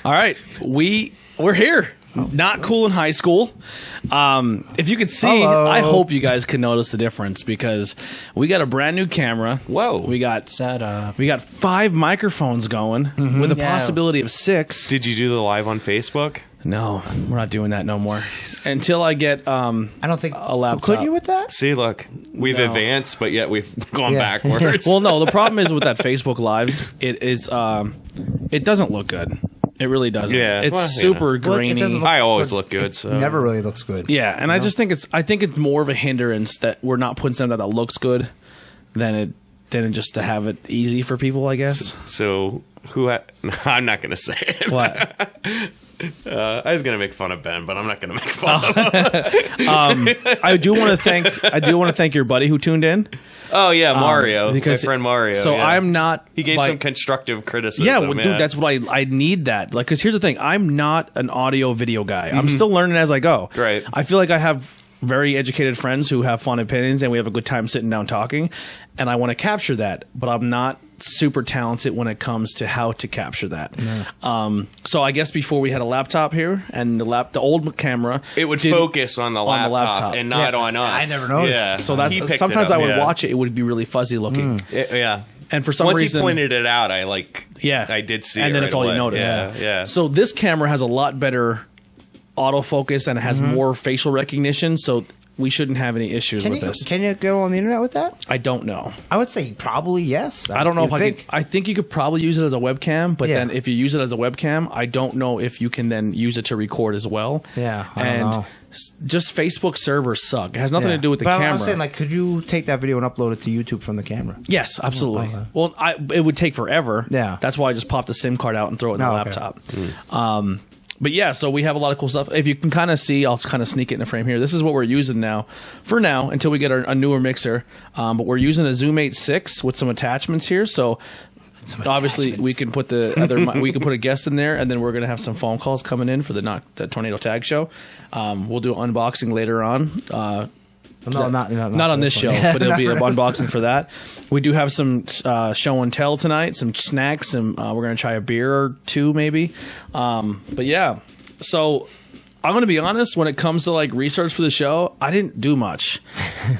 All right, we're here. Not cool in high school. If you could see, Hello. I hope you guys can notice the difference because we got a brand new camera. Whoa. We got Set up. we got 5 microphones going with a possibility of 6. Did you do the live on Facebook? No, we're not doing that no more until I get I don't think a laptop. Could you with that? See, look, we've No. advanced, but yet we've gone Yeah. backwards. Well, no, the problem is with that Facebook Live, it doesn't look good. It really doesn't. Yeah, It's well, super Well, it grainy. doesn't look I always look good, so Never really looks good. Yeah, and I just think I think it's more of a hindrance that we're not putting something that looks good than just to have it easy for people, I guess. So I'm not going to say it. What? I was going to make fun of Ben, but I'm not going to make fun of him. I do want to thank your buddy who tuned in. Oh yeah, Mario, because my friend Mario. So yeah. I'm not. He gave some constructive criticism. Yeah, well, dude, that's what I need that. Like, because here's the thing, I'm not an audio video guy. I'm still learning as I go. Right. I feel like I have very educated friends who have fun opinions, and we have a good time sitting down talking, and I want to capture that, but I'm not super talented when it comes to how to capture that. So I guess before we had a laptop here and the old camera, It would focus on the laptop and not Yeah. on us. I never noticed. Yeah. So He picked sometimes it up, I would yeah. watch it; it would be really fuzzy looking. Yeah. And for some Once reason, he pointed it out, I did see it. and then right it's all you away. notice. Yeah. So this camera has a lot better autofocus and it has more facial recognition. So we shouldn't have any issues with this. Can you go on the internet with that? I don't know. I would say probably yes. I don't know if You'd I could. I think you could probably use it as a webcam, but Yeah. then if you use it as a webcam, I don't know if you can then use it to record as well. Yeah, I don't and know. just Facebook servers suck. It has nothing Yeah. to do with the but camera. I'm saying, like, could you take that video and upload it to YouTube from the camera? Yes, absolutely. Okay. Well, it would take forever. Yeah. That's why I just popped the SIM card out and throw it in the Oh, okay. laptop. But yeah, so we have a lot of cool stuff. If you can kind of see, I'll kind of sneak it in the frame here. This is what we're using now, for now, until we get a newer mixer. But we're using a Zoom 8.6 with some attachments here. So obviously we can put we can put a guest in there, and then we're gonna have some phone calls coming in for the Tornado Tag Show. We'll do an unboxing later on. No, not Not on this show, but it'll be an unboxing for that. We do have some show and tell tonight, some snacks, and we're going to try a beer or two maybe. But yeah, so I'm going to be honest, when it comes to like research for the show, I didn't do much.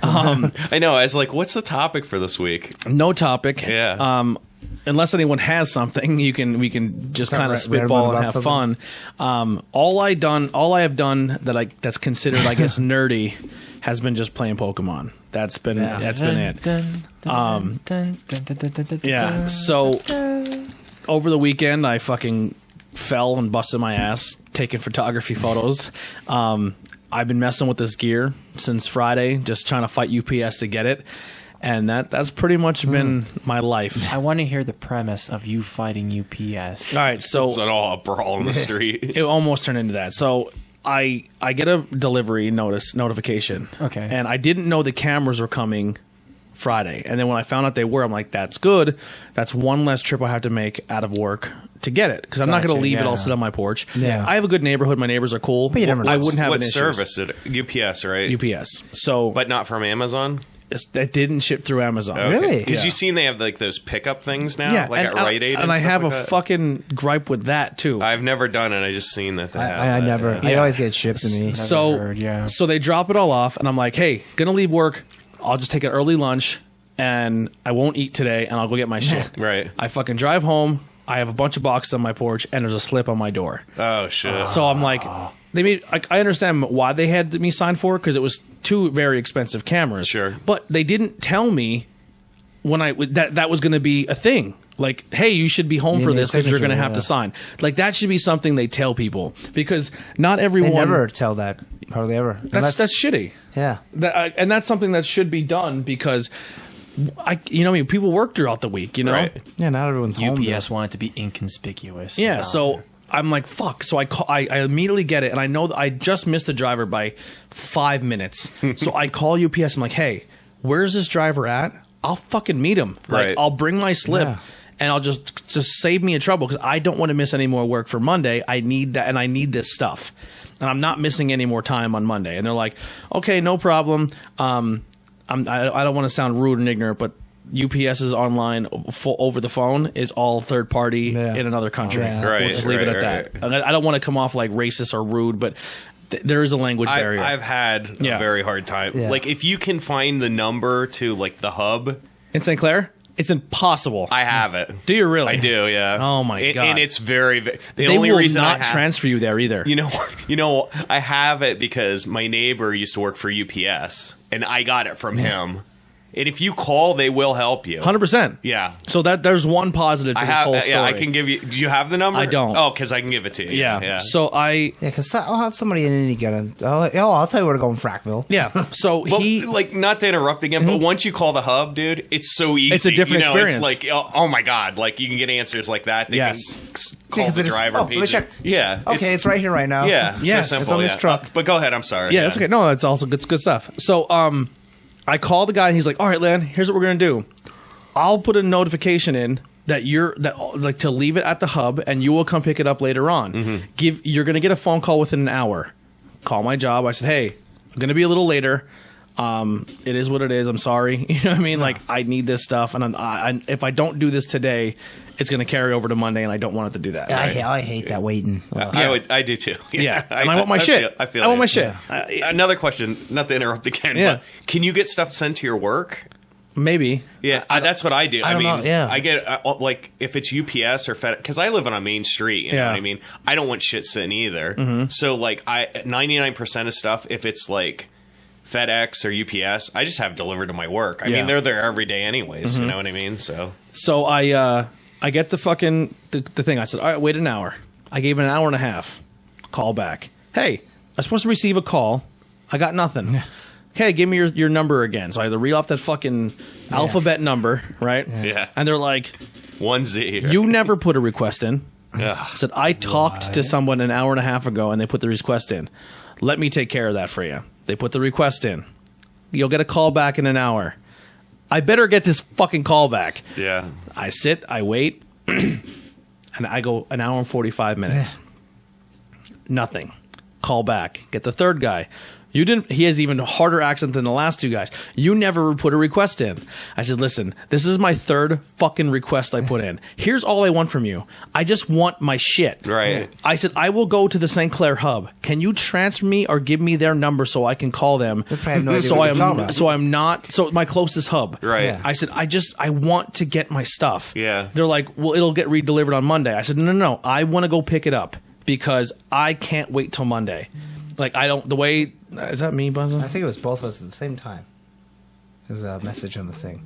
I know. I was like, what's the topic for this week? No topic. Yeah. Unless anyone has something, we can just Start kind of rambling spitball and about have fun. All I have done that's considered, I guess, nerdy has been just playing Pokemon. That's been it. Yeah. So over the weekend, I fucking fell and busted my ass taking photography photos. I've been messing with this gear since Friday, just trying to fight UPS to get it. And that's pretty much been my life. I want to hear the premise of you fighting UPS. All right, so It's all a brawl in the street. it almost turned into that. So I get a delivery notification. Okay. And I didn't know the cameras were coming Friday. And then when I found out they were, I'm like, that's good. That's one less trip I have to make out of work to get it. Because I'm not going to Gotcha, leave it yeah. all sit on my porch. Yeah. I have a good neighborhood. My neighbors are cool. But you never know. I wouldn't have What an issue. service? UPS, right? UPS. So But not from Amazon? that didn't ship through Amazon. Really? Because Yeah. you've seen they have like those pickup things now, Yeah, like and, at Rite Aid, and I stuff have like a that? fucking gripe with that too. I've never done it. I just seen that they have. I that, never. yeah. I always get it shipped to me. So, heard, yeah. so they drop it all off, and I'm like, hey, gonna leave work. I'll just take an early lunch, and I won't eat today, and I'll go get my shit. Right. I fucking drive home. I have a bunch of boxes on my porch, and there's a slip on my door. Oh shit. So I'm like, they made. I understand why they had me sign for it because it was 2 very expensive cameras. Sure. But they didn't tell me when that was going to be a thing. Like, hey, you should be home You for need a this because you're going to signature, have to yeah. sign. Like, that should be something they tell people because not They everyone. never tell that. Hardly ever. That's shitty. yeah. And that's something that should be done because people work throughout the week, you know? Right. Yeah. Not everyone's home. UPS wanted to be inconspicuous. Yeah, so I'm like, fuck. So I immediately get it, and I know that I just missed the driver by 5 minutes. So I call UPS. I'm like, hey, where's this driver at? I'll fucking meet him. Like, Right. I'll bring my slip. Yeah. And I'll just save me a trouble because I don't want to miss any more work for Monday. I need that, and I need this stuff, and I'm not missing any more time on Monday. And they're like, "Okay, no problem." I don't want to sound rude and ignorant, but UPS's online over the phone is all third party in another country. Yeah. Right, We'll just leave it at that. And I don't want to come off like racist or rude, but there is a language barrier. I've had a very hard time. Yeah. Like, if you can find the number to, like, the hub, in St. Clair, it's impossible. I have it. Do you really? I do, yeah. Oh, my God. And it's very... The They only will reason not I have, transfer you there either. You know, I have it because my neighbor used to work for UPS, and I got it from him. And if you call, they will help you. 100%. Yeah. So there's one positive to I this have, whole story. yeah, I can give you... Do you have the number? I don't. Oh, because I can give it to you. Yeah. So Yeah, because I'll have somebody in Indy get it. I'll tell you where to go in Frackville. Yeah. So Well, he... like, not to interrupt again, but once you call the hub, dude, it's so easy. It's a different experience. It's like, oh my God, like, you can get answers like that. They Yes. can call Because the they just- driver let me page. check. Yeah. Okay, it's right here right now. Yeah. Yes, so it's simple, on this yeah. truck. But go ahead. I'm sorry. Yeah, that's okay. No, that's also good stuff. So, I call the guy. And he's like, "All right, Lan, here's what we're gonna do. I'll put a notification in that like to leave it at the hub, and you will come pick it up later on. You're gonna get a phone call within an hour. Call my job. I said, hey, I'm gonna be a little later. It is what it is. I'm sorry. You know what I mean? Like, I need this stuff, and if I don't do this today, it's gonna carry over to Monday, and I don't want it to do that. I hate that waiting. I do too. Yeah. And I want my shit. I feel I want you. my shit. Another question, not to interrupt again, Yeah. but can you get stuff sent to your work? Maybe. Yeah, that's what I do. I don't mean, know, yeah. I get like if it's UPS or FedEx, because I live on a main street. You know what I mean? I don't want shit sitting either. So like, 99% of stuff, if it's like FedEx or UPS, I just have delivered to my work. I mean, they're there every day anyways. You know what I mean? So I get the fucking the thing. I said, all right, wait an hour. I gave it an hour and a half. Call back. Hey, I was supposed to receive a call. I got nothing. Okay, give me your number again. So I had to reel off that fucking alphabet number, right? Yeah. And they're like, 1Z. you never put a request in. Ugh. I said, I talked to someone an hour and a half ago, and they put the request in. Let me take care of that for you. They put the request in. You'll get a call back in an hour. I better get this fucking call back. Yeah. I sit, I wait, and I go an hour and 45 minutes. Nothing. Call back. Get the third guy. You didn't. He has even harder accent than the last two guys. You never put a request in. I said, listen, this is my third fucking request I put in. Here's all I want from you. I just want my shit. Right. I said, I will go to the St. Clair hub. Can you transfer me or give me their number so I can call them? probably have no idea what you're talking about. So my closest hub. Right. Yeah. I said, I want to get my stuff. Yeah. They're like, well, it'll get redelivered on Monday. I said, no. I want to go pick it up because I can't wait till Monday. Like, I don't, the way, is that me buzzing? I think it was both of us at the same time. There was a message on the thing.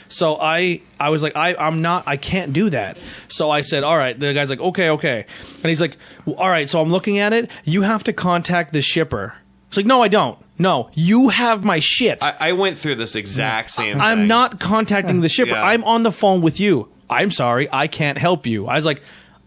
So I was like, I can't do that. So I said, all right. The guy's like, okay. And he's like, well, all right, so I'm looking at it. You have to contact the shipper. It's like, no, I don't. No, you have my shit. I went through this exact same thing. I'm not contacting the shipper. Yeah. I'm on the phone with you. I'm sorry. I can't help you. I was like,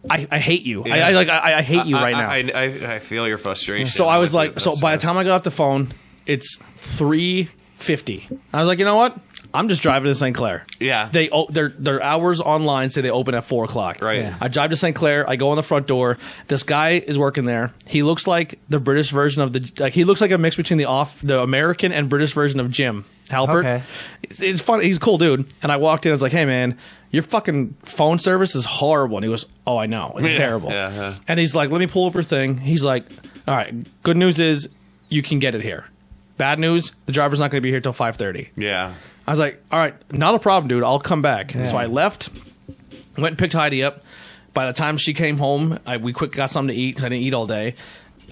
I hate you. Yeah. I hate you right now. I feel your frustration. So I was like, with so this, by the time I got off the phone, it's 3:50. I was like, you know what? I'm just driving to St. Clair. Yeah. Their hours online say they open at 4:00. Right. Yeah. I drive to St. Clair. I go in the front door. This guy is working there. He looks like the British version of he looks like a mix between the American and British version of Jim Halpert. Okay. It's fun. He's a cool dude. And I walked in. I was like, hey man, your fucking phone service is horrible. And he goes, oh, I know. It's terrible. Yeah. And he's like, let me pull up your thing. He's like, all right, good news is you can get it here. Bad news, the driver's not going to be here till 5:30. Yeah. I was like, all right, not a problem, dude. I'll come back. So I left, went and picked Heidi up. By the time she came home, we quick got something to eat because I didn't eat all day.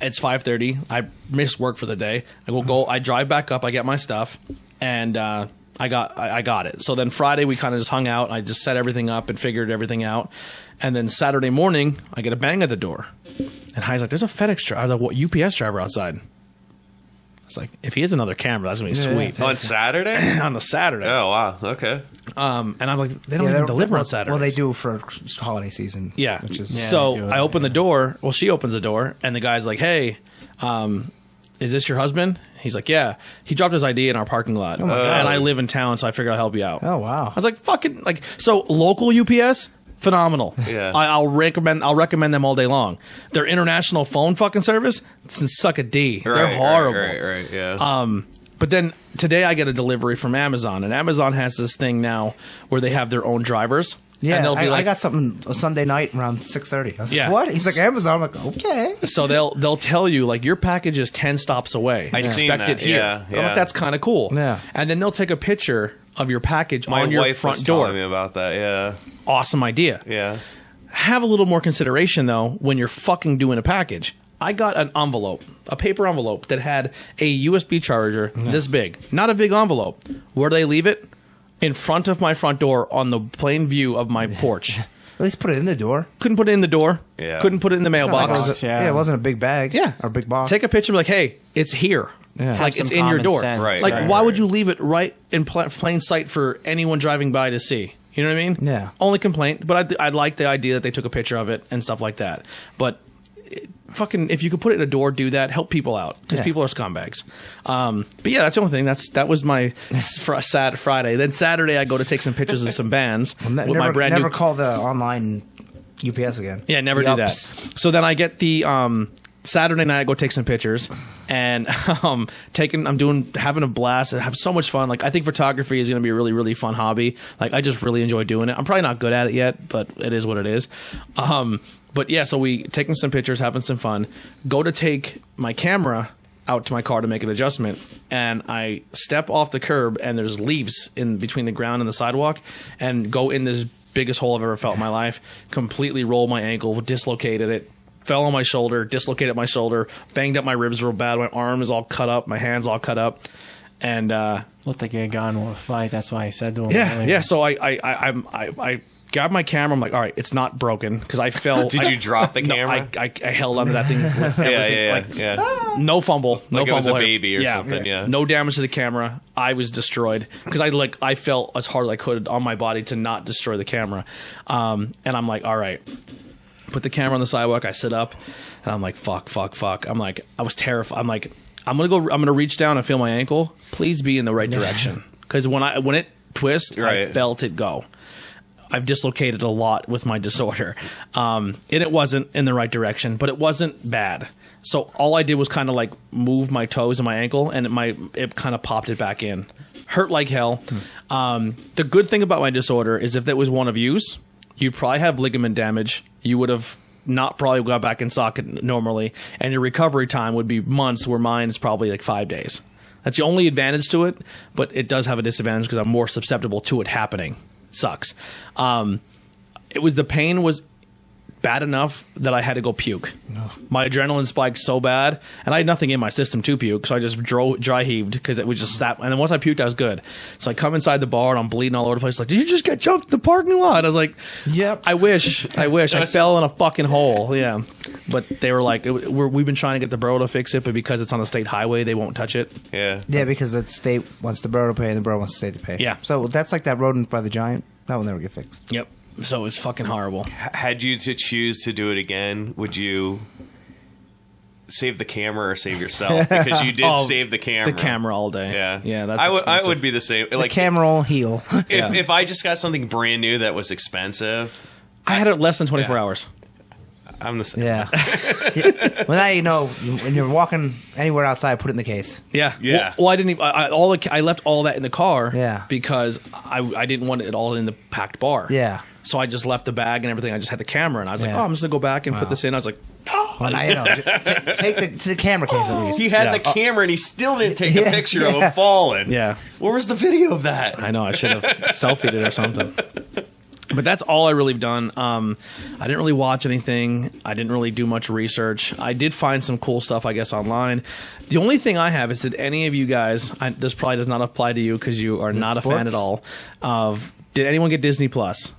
It's 5:30. I missed work for the day. I drive back up. I get my stuff, and I got it. So then Friday we kind of just hung out. I just set everything up and figured everything out. And then Saturday morning I get a bang at the door, and Heidi's like, "There's a FedEx driver, UPS driver outside." I was like, if he has another camera, that's gonna be sweet. On Saturday? On the Saturday. Oh, wow. Okay. And I'm like, they don't even deliver on Saturdays. Well, they do for holiday season. Yeah. Which is, So I open the door. Well, she opens the door, and the guy's like, hey, is this your husband? He's like, yeah. He dropped his ID in our parking lot. And I live in town, so I figured I'll help you out. Oh, wow. I was like, fucking, like, so local UPS, phenomenal. Yeah. I'll recommend them all day long. Their international phone fucking service, can suck a D. They're horrible. Right, yeah. But then today I get a delivery from Amazon, and Amazon has this thing now where they have their own drivers. Yeah, and they'll be I like, got something a Sunday night around 6:30. I was Yeah. like, what? He's like, Amazon. I'm like, okay. so they'll tell you like your package is 10 stops away. I seen Expect that. it here. Yeah, I'm like, yeah. that's kind of cool. Yeah. And then they'll take a picture of your package My on your wife front was door. telling me about that. Yeah, Awesome idea. yeah. Have a little more consideration though when you're fucking doing a package. I got an envelope, a paper envelope that had a USB charger this big. Not a big envelope. Where do they leave it? In front of my front door on the plain view of my porch. At least put it in the door. Couldn't put it in the door. Yeah. Couldn't put it in the It's not like it mailbox. was a- Yeah. it wasn't a big bag. Yeah. Or a big box. Take a picture and be like, hey, it's here. Yeah. Like Have it's some in your common door. sense. Right. Like, Right, why right. would you leave it right in plain sight for anyone driving by to see? You know what I mean? Yeah. Only complaint, but I like the idea that they took a picture of it and stuff like that. But fucking, if you could put it in a door, do that. Help people out because Yeah. people are scumbags. But yeah, that's the only thing. That was my sad Friday. Then Saturday, I go to take some pictures of some bands with my never, brand never new. call the online UPS again. Yeah, never do that. Yups. So then I get the Saturday night. I go take some pictures, and I'm having a blast. I have so much fun. Like I think photography is going to be a really really fun hobby. Like I just really enjoy doing it. I'm probably not good at it yet, but it is what it is. But yeah, so we taking some pictures, having some fun. Go to take my camera out to my car to make an adjustment, and I step off the curb, and there's leaves in between the ground and the sidewalk, and go in this biggest hole I've ever felt in my life. Completely rolled my ankle, dislocated it, fell on my shoulder, dislocated my shoulder, banged up my ribs real bad. My arm is all cut up, my hands all cut up, and Looked like he had gone to a fight. That's why I said to him. yeah, earlier. yeah. So I grabbed my camera. I'm like, all right, it's not broken because I fell. Did you drop the No, camera? I held onto that thing. With everything. yeah. Like, yeah. no fumble. No Like it was fumble a here. baby or something, yeah. No damage to the camera. I was destroyed because I felt as hard as I could on my body to not destroy the camera. And I'm like, all right. Put the camera on the sidewalk. I sit up, and I'm like, fuck. I'm like, I was terrified. I'm like, I'm gonna reach down and feel my ankle. Please be in the right direction because when it twists, I Right. felt it go. I've dislocated a lot with my disorder. And it wasn't in the right direction, but it wasn't bad. So all I did was kind of like move my toes and my ankle, and it kind of popped it back in. Hurt like hell. The good thing about my disorder is if that was one of you's, you probably have ligament damage. You would have not probably got back in socket normally, and your recovery time would be months, where mine is probably like 5 days. That's the only advantage to it, but it does have a disadvantage because I'm more susceptible to it happening. Sucks. The pain was bad enough that I had to go puke. My adrenaline spiked so bad, and I had nothing in my system to puke, so I just dry heaved because it was just that. And then once I puked, I was good. So I come inside the bar and I'm bleeding all over the place. Like, did you just get jumped in the parking lot? I was like, Yep. I wish. I fell in a fucking hole. Yeah, but they were like, we've been trying to get the borough to fix it, but because it's on a state highway, they won't touch it. Yeah. Yeah, because the state wants the borough to pay and the borough wants the state to pay. Yeah. So that's like that rodent by the giant. That will never get fixed. Yep. So it's fucking horrible. Had you to choose to do it again, would you save the camera or save yourself? Because you did Oh, save the camera. The camera all day. Yeah. Yeah. That's I expensive. would be the same. The Like camera will heal. if I just got something brand new that was expensive, I had it less than 24 Yeah. hours. I'm the same. Yeah. Well, now you know when you're walking anywhere outside, put it in the case. Yeah. Yeah. Well, I didn't even. I left all that in the car. Yeah. Because I didn't want it all in the packed bar. Yeah. So I just left the bag and everything. I just had the camera, and I was like, Yeah. "Oh, I'm just gonna go back and put this in." I was like, Well, now you know. Take the camera case at least. He had Yeah. the camera and he still didn't take a Yeah, picture of yeah. him falling. "Yeah, Where was the video of that? I know. I should have selfied it or something." But that's all I really done. I didn't really watch anything. I didn't really do much research. I did find some cool stuff, I guess, online. The only thing I have is, did any of you guys? This probably does not apply to you because you are not a fan sports? at all. Did anyone get Disney Plus?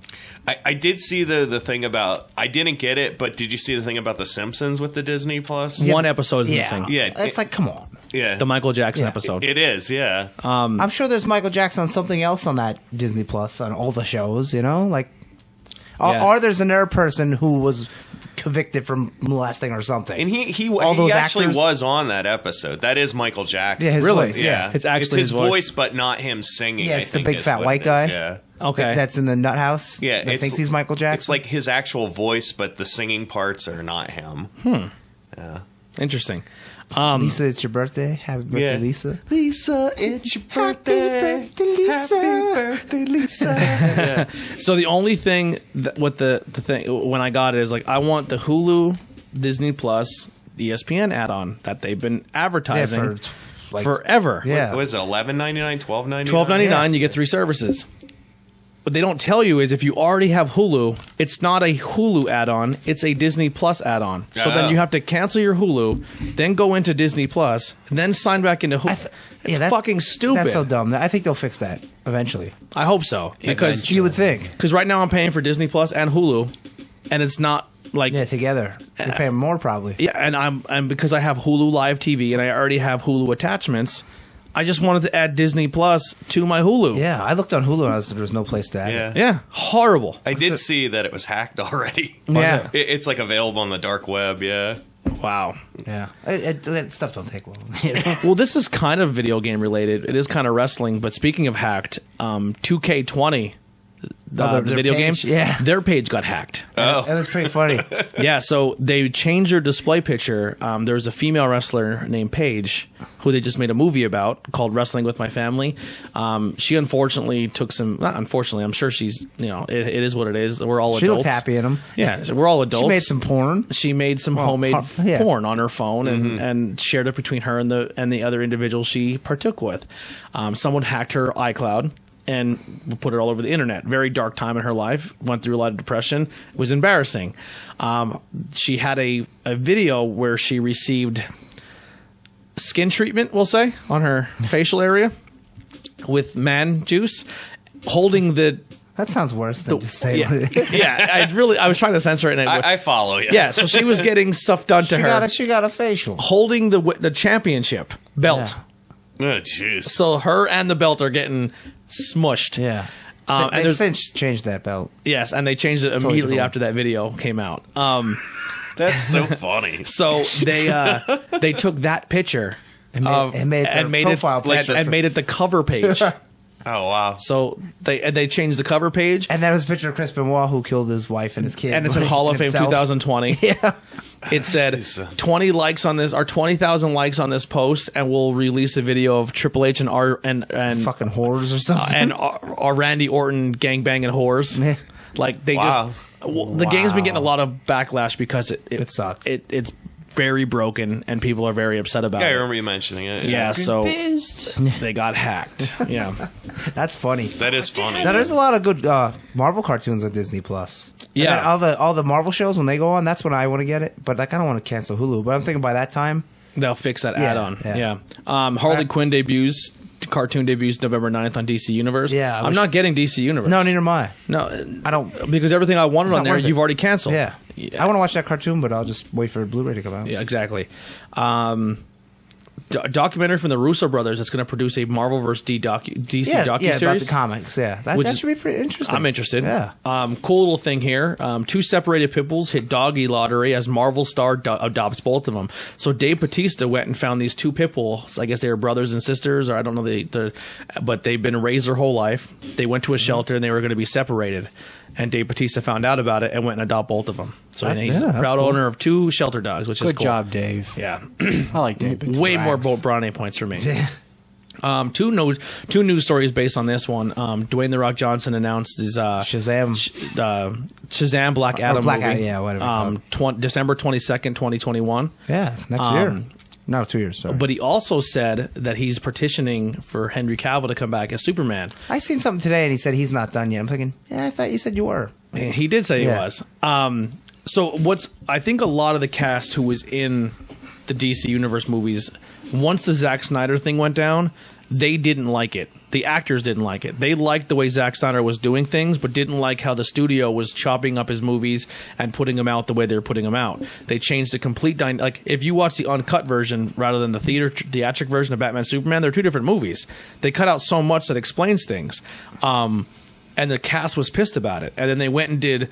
I did see the thing about. I didn't get it, but did you see the thing about The Simpsons with the Disney Plus? One episode is Yeah. missing. Yeah. It's like, come on. Yeah. The Michael Jackson Yeah. episode. It is, yeah. I'm sure there's Michael Jackson on something else on that Disney Plus on all the shows. You know, like, Yeah. or there's another person who was convicted from molesting or something. And he All those actually actors? was on that episode. That is Michael Jackson. Yeah, his Really? voice. yeah. It's actually his his voice. voice, but not him singing. Yeah, I it's the think big is fat what white it is, guy. Yeah. Okay. That's in the nut house. Yeah, that thinks he's Michael Jackson. It's like his actual voice, but the singing parts are not him. Interesting. Lisa, it's your birthday. Happy birthday, Lisa. Lisa, it's your birthday. Happy birthday, Lisa. Happy birthday, Lisa. So the only thing with the thing when I got it is like I want the Hulu, Disney Plus, ESPN add-on that they've been advertising forever. Yeah. What was it, $11.99, $12.99? $12.99, you get 3 services. What they don't tell you is if you already have Hulu, it's not a Hulu add-on, it's a Disney Plus add-on. So then you have to cancel your Hulu, then go into Disney Plus, then sign back into Hulu. It's fucking stupid. That's so dumb. I think they'll fix that eventually. I hope so. Because you would think. Because right now I'm paying for Disney Plus and Hulu, and it's not like... Yeah, together. You're paying more probably. Yeah, and because I have Hulu Live TV and I already have Hulu attachments... I just wanted to add Disney Plus to my Hulu. Yeah, I looked on Hulu and there was no place to add it. Yeah, horrible. I did see that it was hacked already. Yeah. It's like available on the dark web, yeah. Wow. Yeah. That stuff don't take long. Well, this is kind of video game related. It is kind of wrestling, but speaking of hacked, 2K20, the video page? game, Yeah. their page got hacked. Oh. That was pretty funny. Yeah, so they changed their display picture. There's a female wrestler named Paige who they just made a movie about called Wrestling with My Family. She unfortunately took some, not unfortunately, I'm sure she's, it is what it is. We're all She adults. looked happy in them. Yeah, we're all adults. She made some porn. She made some homemade yeah. porn on her phone and shared it between her and the other individual she partook with. Someone hacked her iCloud and put it all over the internet. Very dark time in her life. Went through a lot of depression. It was embarrassing. She had a video where she received skin treatment, we'll say, on her facial area with man juice, holding the... That sounds worse than just saying what it is. Yeah, I was trying to censor it. And I follow you. Yeah, so she was getting stuff done to her. She got a facial. Holding the championship belt. Yeah. Oh, jeez. So her and the belt are getting smushed. Yeah. And they since changed that belt. yes, and they changed it immediately after that video came out. That's so funny. So they took that picture And made it the cover page. Oh, wow. So they changed the cover page. And that was a picture of Chris Benoit who killed his wife and his kid. And it's in Hall of Fame himself. 2020. Yeah. It said 20 likes on this, or 20,000 likes on this post, and we'll release a video of Triple H and Fucking whores or something. and our Randy Orton gangbanging whores. Yeah. Like they Wow. the game's been getting a lot of backlash because it sucks. It's very broken and people are very upset about Yeah, I it. remember you mentioning it. Yeah, so they got hacked. Yeah. That's funny. That is funny. Now, there's a lot of good Marvel cartoons on Disney Plus. Yeah. And then all the Marvel shows when they go on, that's when I want to get it. But like, I don't want to cancel Hulu. But I'm thinking by that time, They'll fix that Yeah, add-on. yeah. Harley Quinn cartoon debuts November 9th on DC Universe. Yeah, I'm not getting DC Universe. no, neither am I. No, I don't. because everything I wanted It's on not there, worth it. you've already canceled. Yeah. I want to watch that cartoon, but I'll just wait for Blu-ray to come out. Yeah, exactly. Documentary from the Russo brothers that's going to produce a Marvel vs. DC docuseries. about the comics. Yeah, that is- should be pretty interesting. I'm interested. Yeah. Cool little thing here. 2 separated pit bulls hit doggy lottery as Marvel star adopts both of them. So Dave Bautista went and found these 2 pit bulls. I guess they were brothers and sisters, or I don't know. But they've been raised their whole life. They went to a shelter and they were going to be separated. And Dave Bautista found out about it and went and adopted both of them. So he's a that's proud cool. owner of 2 shelter dogs, which is Good cool. job, Dave. Yeah. I like David. Way more Relax. brownie points for me. Yeah. Two news stories based on this one. Dwayne The Rock Johnson announced his Shazam. Shazam Black Adam Black movie. Adam, yeah, whatever. December 22nd, 2021. Yeah, next year. No, 2 years. Sorry. But he also said that he's petitioning for Henry Cavill to come back as Superman. I seen something today, and he said he's not done yet. I'm thinking, yeah, I thought you said you were. And he did say Yeah. he was. So I think a lot of the cast who was in the DC Universe movies, once the Zack Snyder thing went down, they didn't like it. The actors didn't like it. They liked the way Zack Snyder was doing things, but didn't like how the studio was chopping up his movies and putting them out the way they were putting them out. They changed the complete like if you watch the uncut version rather than the theatric version of Batman Superman, they're 2 different movies. They cut out so much that explains things. And the cast was pissed about it. And then they went and did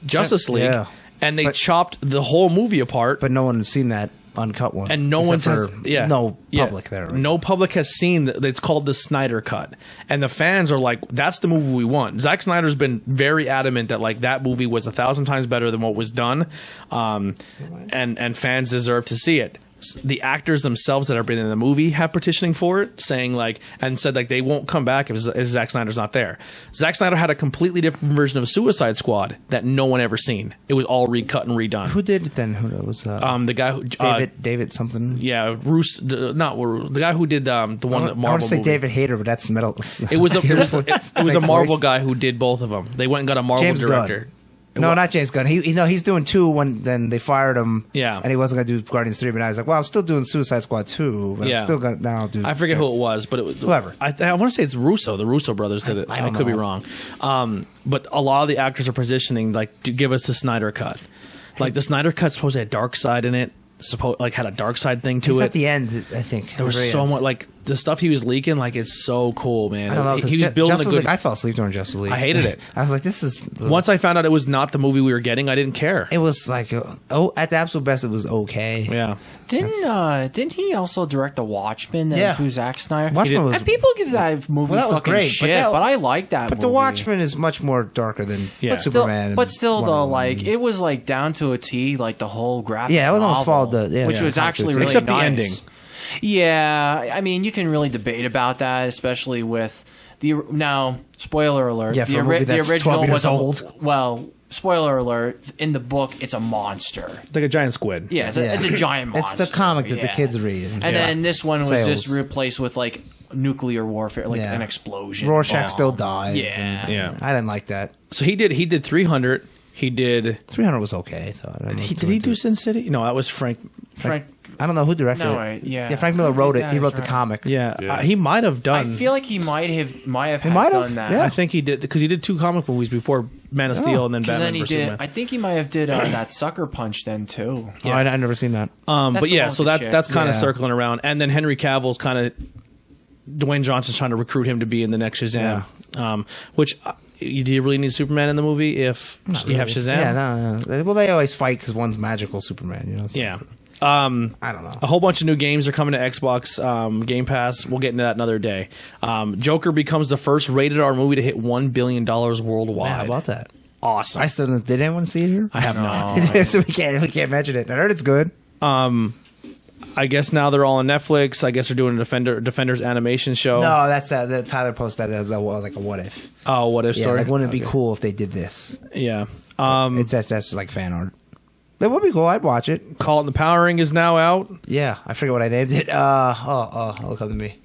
Justice League, Yeah. and they chopped the whole movie apart. But no one has seen that uncut one. And no one Except has, for no public there. Right? No public has seen it's called the Snyder Cut, and the fans are like, "That's the movie we want." Zack Snyder's been very adamant that like that movie was 1,000 times better than what was done, and fans deserve to see it. the actors themselves that have been in the movie have petitioning for it, saying like, and said like they won't come back if Zack Snyder's not there. Zack Snyder had a completely different version of Suicide Squad that no one ever seen. It was all recut and redone. Who did it then? Who was the guy who David something? Yeah, the guy who did the one that Marvel. I want to say movie. David Hayter, but that's metal. It was a Marvel guy who did both of them. They went and got a Marvel James director. Gunn. No, not James Gunn. He's doing 2 when then they fired him. Yeah. And he wasn't going to do Guardians 3, but now he's like, well, I'm still doing Suicide Squad 2, but Yeah. I'm still going to now do... I forget who it was, but it was Whoever. I want to say it's Russo. The Russo brothers did it. I could be wrong. But a lot of the actors are positioning like to give us the Snyder cut. Like the Snyder cut supposed to have a dark side in it. Had a dark side thing to It's it. at the end, I think. There was so much, like the stuff he was leaking. Like it's so cool, man. I don't know. He was building Justice a good. League, I fell asleep during Justice League. I hated it. I was like, this is... Once I found out it was not the movie we were getting, I didn't care. It was like, at the absolute best, it was okay. Yeah. Didn't he also direct The Watchmen? Yeah. To Zack Snyder. Watchmen was... And people give that movie Well, that was fucking great, shit, but but I like that. But movie. The Watchmen is much more darker than Yeah. Superman. But still, Wonder though, Woman. like it was like down to a T, like the whole graphic. Yeah, it was almost novel, followed which was actually really Except the nice. ending. Yeah, I mean, you can really debate about that, especially with now. Spoiler alert: Yeah, for a movie that's 12 years was old. Well, spoiler alert: in the book, it's a monster. It's like a giant squid. Yeah, it's a giant monster. It's the comic that the Yeah. kids read. And then this one was Sales. just replaced with like nuclear warfare, like Yeah. an explosion. Rorschach bomb. still dies. Yeah. Yeah. I didn't like that. So he did 300. He did. 300 was okay, I thought. Did he do Sin City? No, that was Frank. Frank. I don't know who directed No, it. yeah. Yeah, Frank Miller Who wrote did it. that? He wrote That's the right. comic. Yeah, Yeah. he might have I done. feel like he might have might had have, done that. yeah. I think he did because he did 2 comic movies before Man of Steel and then 'Cause Batman then he vs did. Superman. I think he might have did that Sucker Punch then too. Oh, I've never seen that. That's But the yeah, one so with the that's chick. kind of Yeah. circling around, and then Henry Cavill's kind of Dwayne Johnson's trying to recruit him to be in the next Shazam. Which do you really need Superman in the movie if you have Shazam? Yeah, no. Well, they always fight because one's magical Superman, you know? So Yeah. I don't know. A whole bunch of new games are coming to Xbox Game Pass. We'll get into that another day. Joker becomes the first rated R movie to hit $1 billion worldwide. Yeah, how about that? Awesome. I still didn't. Did anyone see it here? I have not. So we can't mention it. I heard it's good. I guess now they're all on Netflix. I guess they're doing a Defenders animation show. No, that's that Tyler posted that as like a what if. Oh, what if Yeah, story? like wouldn't it be cool if they did this? Yeah. That's like fan art. That would be cool. I'd watch it. Call It the Powering is now out. Yeah, I forget what I named it. It'll come to me.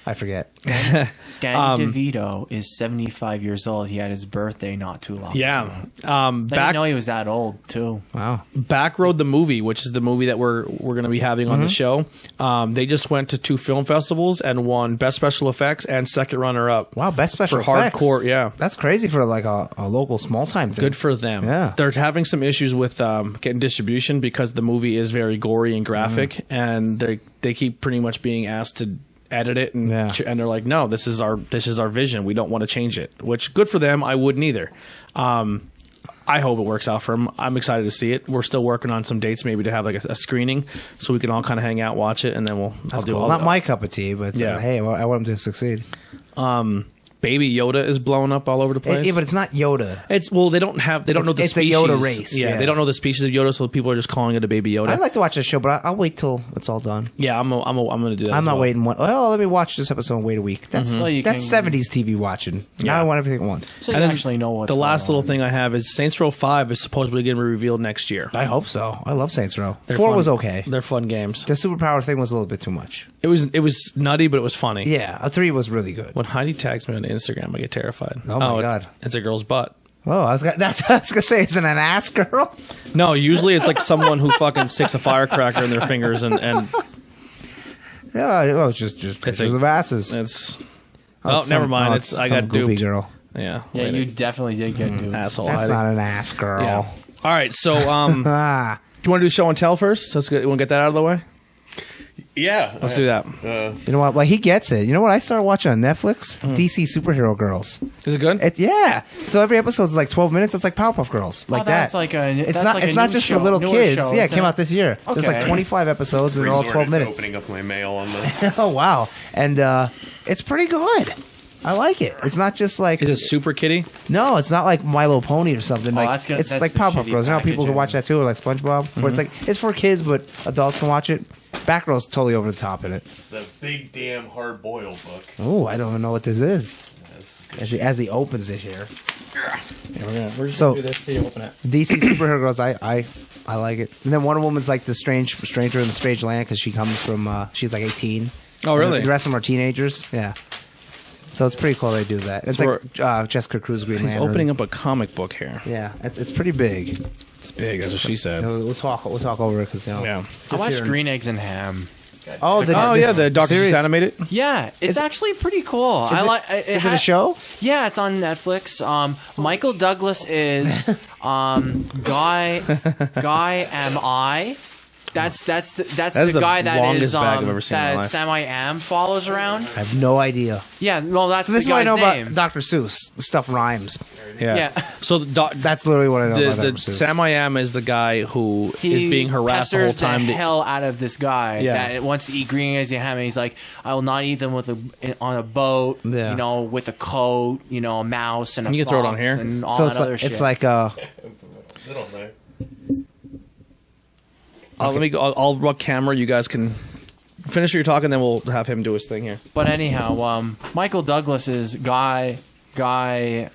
I forget. Danny DeVito is 75 years old. He had his birthday not too long. Yeah. I didn't know he was that old too. Wow. Backroad the movie, which is the movie that we're going to be having on the show. They just went to 2 film festivals and won Best Special Effects and second runner up. Wow, best special For effects. hardcore, yeah. That's crazy for like a local small time thing. Good for them. Yeah. They're having some issues with getting distribution because the movie is very gory and graphic, and they keep pretty much being asked to edit it, and they're like, no, this is our vision. We don't want to change it. Which good for them. I wouldn't either. I hope it works out for them. I'm excited to see it. We're still working on some dates, maybe to have like a screening, so we can all kind of hang out, watch it, and then I'll do cool. all Not the, my cup of tea, but Yeah. hey, I want them to succeed. Baby Yoda is blowing up all over the place. Yeah, but it's not Yoda. It's they don't know the It's a species. Yoda race, Yeah, yeah. they don't know the species of Yoda, so people are just calling it a Baby Yoda. I'd like to watch this show, but I'll wait till it's all done. Yeah, I'm gonna do that. I'm as not well. waiting one. Oh, let me watch this episode and wait a week. That's So you that's can- 70s TV watching. Now Yeah. I want everything at once. So you And then actually know what's the last going little on. thing I have is Saints Row 5 is supposedly going to be revealed next year. I hope so. I love Saints Row. They're 4 fun- was okay. They're fun games. The superpower thing was a little bit too much. It was nutty, but it was funny. Yeah, a 3 was really good. When Heidi tags me on Instagram, I get terrified. Oh my it's, God. it's a girl's butt. Oh, I was gonna say, is it an ass girl? No, usually it's like someone who fucking sticks a firecracker in their fingers and Yeah, well, it's just pictures of asses. it's. Oh, Oh, never mind. it's I some got goofy duped. girl. Yeah. Yeah, later. you definitely did get duped. asshole. That's Heidi. not an ass girl. Yeah. All right, so do Ah, you want to do show and tell first? Let's get. You want to get that out of the way? Yeah. Let's do that. you know what? Well, he gets it. You know what? I started watching on Netflix? Hmm. DC Superhero Girls. Is it good? Yeah. So every episode's like 12 minutes. It's like Powerpuff Girls, like that's that. like a- It's that's not. like a it's not new just show- for little newer kids. show, Yeah, it isn't came it? out this year. There's like Okay. 25 episodes, and they're all 12 Resorted to minutes. Opening up my mail on the. Oh wow! And it's pretty good. I like it. It's not just like Is it Super Kitty? no, it's not like Milo Pony or something. Like that's good. it's That's like the Powerpuff shitty Girls. You know, how people can packaging. watch that too, or like SpongeBob, where it's like it's for kids, but adults can watch it. Back row's totally over the top in it. It's the big damn hard boiled book. Oh, I don't even know what this is. That's As he opens it here. Yeah, we're just So- gonna do this till you open it. DC superhero girls, I like it. And then Wonder Woman's like the stranger in the strange land because she comes from she's like 18. Oh, really? The rest of them are teenagers. Yeah. So it's pretty cool they do that. It's So like Jessica Cruz Green He's Lantern. opening up a comic book here. Yeah, it's pretty big. It's big, that's what she said. We'll talk over it because Yeah. I watched hearing- Green Eggs and Ham. Oh, The Dr. series. Seuss animated. Yeah, it's actually pretty cool. I like. Is it a show? Yeah, it's on Netflix. Michael Douglas is Guy Am I. That's the the guy that longest is bag I've ever seen in my that life. Sam I Am follows around. I have no idea. Yeah, well, that's So this is the what I guy's know name. about Dr. Seuss. Stuff rhymes. Yeah. Yeah. So That's literally what I know about the Dr. Seuss. Sam I Am is the guy who is being harassed the whole pesters time. the hell out of this guy Yeah. that wants to eat green eggs and ham. And he's like, I will not eat them on a boat. Yeah. You know, with a coat. You know, a mouse and a You can throw it on fox here. and all So that other shit. it's like sit on there. Let me go. I'll run camera. You guys can finish your talk, and then we'll have him do his thing here. But anyhow, Michael Douglas is Guy. not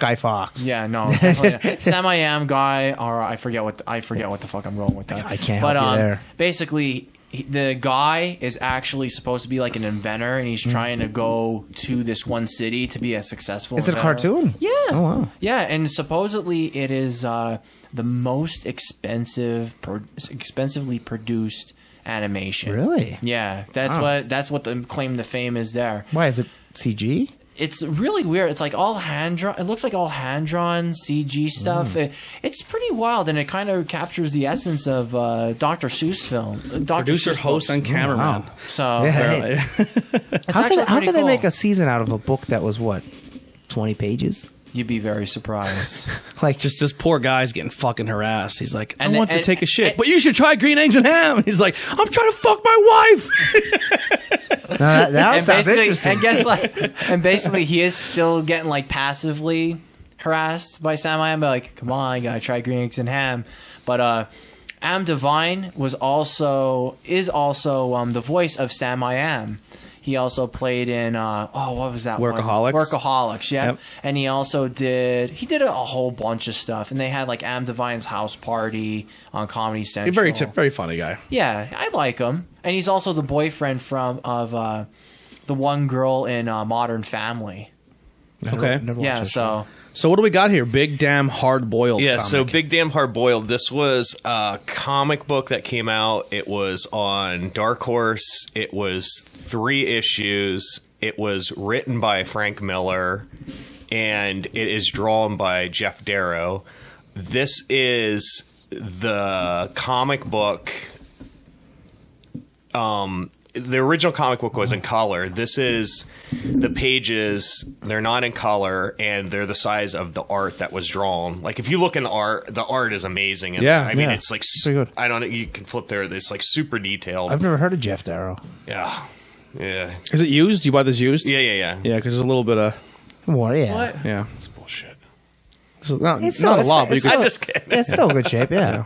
Guy Fawkes. Yeah, no, definitely not. Sam I Am Guy, or I forget what the fuck I'm going with that. I can't But help you there. basically, the guy is actually supposed to be like an inventor, and he's trying to go to this one city to be a successful. Is it a inventor. cartoon? Yeah. Oh, wow. Yeah, and supposedly it is the most expensively produced animation. Really? Yeah, that's what the claim to fame is there. Why is it CG? It's really weird. It's like all hand drawn. It looks like all hand drawn CG stuff. It's pretty wild, and it kind of captures the essence of Dr. Seuss film. Dr. Producer, Seuss host, books. and cameraman. Wow. So Yeah. it's How actually could pretty they cool. make a season out of a book that was what, 20 pages? You'd be very surprised. Like Just this poor guy's getting fucking harassed. He's like, I And- want to and- take a shit, and- but you should try green eggs and ham. He's like, I'm trying to fuck my wife. that sounds interesting. and basically he is still getting like passively harassed by Sam I Am. Like, come on, you gotta try green eggs and ham. But Am Devine is also the voice of Sam I Am. He also played in what was that Workaholics? one? Workaholics, yeah. Yep. And he also did a whole bunch of stuff. And they had like Am Devine's house party on Comedy Central. He's very funny guy. Yeah, I like him. And he's also the boyfriend of the one girl in Modern Family. Okay. Never watched Yeah, that show. So what do we got here? Big damn hard boiled. Yeah, comic. so Big Damn Hard Boiled. This was a comic book that came out. It was on Dark Horse. It was 3 issues. It was written by Frank Miller, and it is drawn by Jeff Darrow. This is the comic book. The original comic book was in color. This is the pages. They're not in color, and they're the size of the art that was drawn. Like if you look in the art is amazing. And Yeah, I mean yeah. it's like Pretty good. I don't know. You can flip there. It's like super detailed. I've never heard of Jeff Darrow. Yeah, yeah, Is it used? Do you buy this used? yeah. Yeah, because there's a little bit of What? Yeah. What? yeah. That's bullshit. It's not, It's not still- a lot, but you it's can. I'm just kidding. It's still in good shape. Yeah.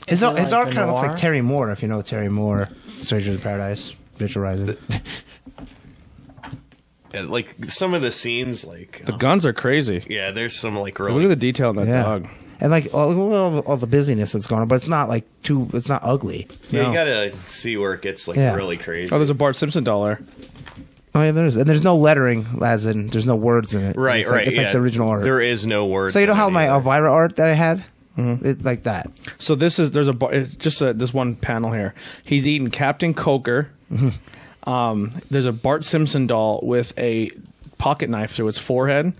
His it art like kind of looks noir? like Terry Moore, if you know Terry Moore, Strangers in Paradise, Virtual Horizon. Yeah, like some of the scenes, like The guns are crazy. yeah, there's some like Look at really the detail on that Yeah. dog. And like all the busyness that's going on, but it's not like it's not ugly. yeah. No. You gotta see where it gets like Yeah. really crazy. Oh, there's a Bart Simpson doll there. Oh yeah, there's no lettering, as in there's no words in it. Right, it's right. Like, it's yeah. like the original art. There is no words. So you know in how it my either. Elvira art that I had, like that. So there's this one panel here. He's eating Captain Coker. There's a Bart Simpson doll with a pocket knife through its forehead.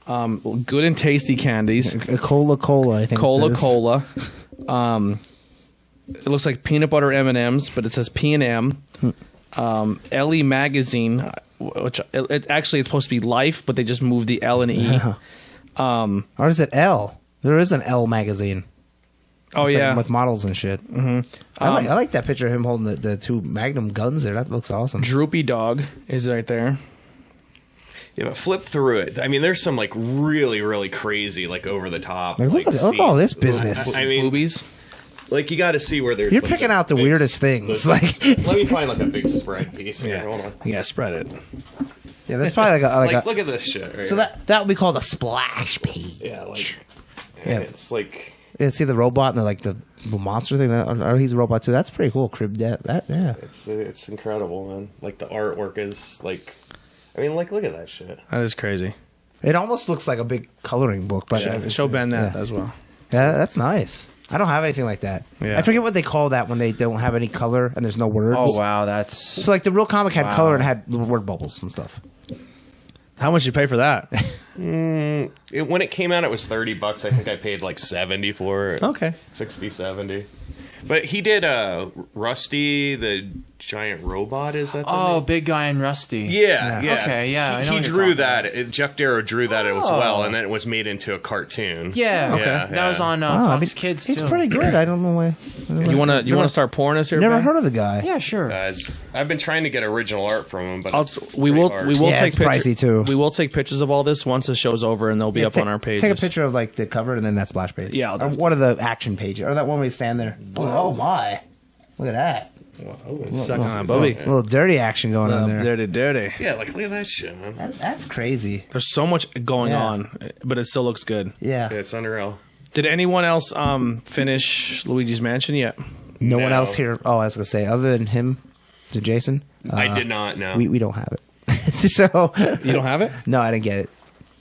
Good and tasty candies. Cola, I think. Cola. It looks like peanut butter M&Ms, but it says P&M. Ellie magazine, which it actually it's supposed to be Life, but they just moved the L and E. Or is it L? There is an L magazine. Oh It's like yeah, with models and shit. Mm-hmm. I like that picture of him holding the 2 Magnum guns there. That looks awesome. Droopy Dog is right there. Yeah, but flip through it. I mean, there's some like really, really crazy, like over the top. Like, look at all this business. I mean, Boobies. Like you got to see where there's. You're like, picking out the weirdest things. Like, let me find like a big spread piece here. Hold on. Yeah, spread it. yeah, that's probably like a. Look at this shit. Right So here. that would be called a splash page. Yeah, like. Yeah. It's like. Yeah, see the robot and the the monster thing. Or he's a robot too. That's pretty cool. Crib that. Yeah. It's incredible, man. Like the artwork is like. I mean, like look at that shit. That is crazy. It almost looks like a big coloring book, but Show Ben that as well. Yeah, that's nice. I don't have anything like that. Yeah. I forget what they call that when they don't have any color and there's no words. Oh wow, that's So like the real comic had Wow. color and had the word bubbles and stuff. How much you pay for that? When it came out, it was $30. I think I paid like 70 for it. Okay. 60, 70. But he did Rusty, the giant robot. Is that the oh, name? big guy and Rusty. Yeah. Okay, yeah, I know He what you're drew talking that. Jeff Darrow drew that as well, and then it was made into a cartoon. Yeah, Okay. that was on Wow, Fox Kids too. He's pretty good. I don't know why. You want to start pouring us here? Never Ben? heard of the guy. Yeah, sure. I've been trying to get original art from him, but We will Yeah, take it's pricey, too. We will take pictures of all this once the show's over, and they'll be up on our page. Take a picture of like the cover and then that splash page. Yeah, I'll do Or it. one of the action pages, or that one where you stand there. Oh my! Look at that. Suck on that, Bubby. A little dirty action going on there. Dirty. Yeah, like look at that shit, man. That's crazy. There's so much going Yeah. on, but it still looks good. Yeah. Yeah, it's unreal. Did anyone else finish Luigi's Mansion yet? No one No. else here. Oh, I was gonna say, other than him, to Jason. I did not know. We don't have it. So You don't have it? no, I didn't get it.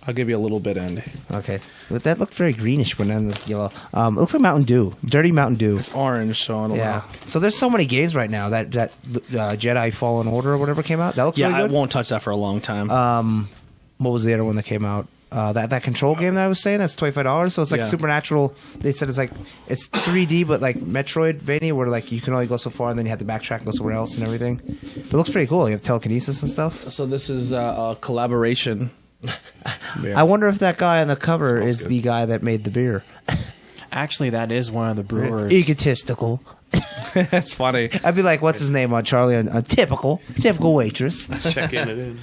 I'll give you a little bit, Andy. Okay, but that looked very greenish when in the yellow. It looks like Mountain Dew, dirty Mountain Dew. It's orange, so I don't Yeah. know. So there's so many games right now that Jedi Fallen Order or whatever came out. That looks Yeah, really I good. won't touch that for a long time. What was the other one that came out? That Control game that I was saying, that's $25. So it's like Yeah. Supernatural. They said it's 3D, but like Metroidvania, where like you can only go so far and then you have to backtrack and go somewhere else and everything. But it looks pretty cool. You have telekinesis and stuff. So this is a collaboration. I wonder if that guy on the cover is the guy that made the beer. Actually, that is one of the brewers. Egotistical. That's funny. I'd be like, what's his name on Charlie? A typical waitress. Checking it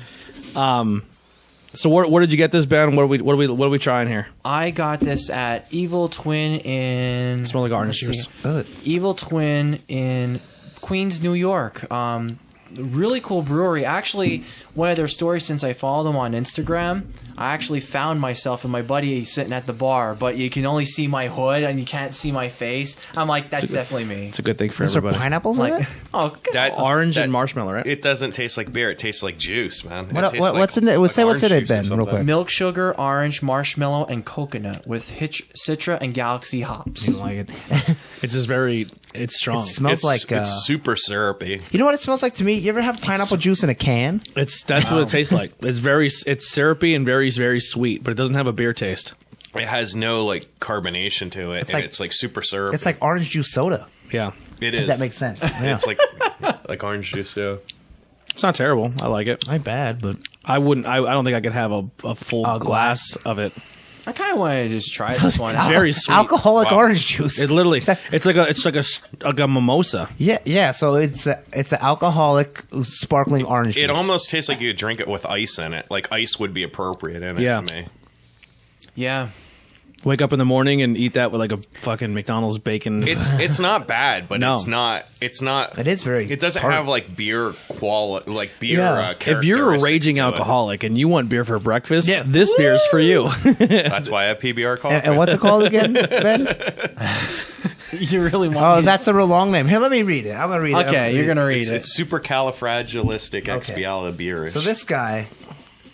in. So where did you get this, Ben? What are we trying here? I got this at Evil Twin in. Smell like orange let's see. juice. Does it? Evil Twin in Queens, New York. Really cool brewery. Actually, one of their stories, since I follow them on Instagram, I actually found myself and my buddy sitting at the bar, but you can only see my hood and you can't see my face. I'm like, that's definitely me. It's a good thing for Is there everybody. pineapples in Like, it? oh, That Orange that- and marshmallow, right? It doesn't taste like beer. It tastes like juice, man. It What- tastes what's in it? Say what's in orange it, juice or Ben, real something. quick. milk sugar, orange, marshmallow, and coconut with Citra and Galaxy hops. I don't like it. It's just it's strong. It smells It's like. it's super syrupy. You know what it smells like to me? You ever have pineapple juice in a can? That's what it tastes like. It's syrupy and very, very sweet, but it doesn't have a beer taste. It has no like carbonation to it, and it's like super syrupy. It's like orange juice soda. Yeah, it If is. that makes sense. Yeah. It's like orange juice. Yeah. it's not terrible. I like it. Not bad, but I wouldn't. I don't think I could have a full glass of it. I kind of wanted to just try this one. Very sweet. alcoholic Wow. orange juice. It literally. It's like a mimosa. Yeah. So it's an alcoholic sparkling orange juice. It almost tastes like you drink it with ice in it. Like ice would be appropriate in it Yeah. to me. Yeah. Wake up in the morning and eat that with like a fucking McDonald's bacon. It's not bad, but No. it's not. It is very. It doesn't tart. have like beer quality, like beer. Yeah. If you're a characteristics raging to it. alcoholic and you want beer for breakfast, Yeah. this beer is for you. That's why I have PBR coffee. And what's it called again, Ben? You really want Oh, me to- that's the real long name. Here, let me read it. I'm gonna read it. Okay, you're going to read It's, it. it's supercalifragilisticexpialidocious. So this guy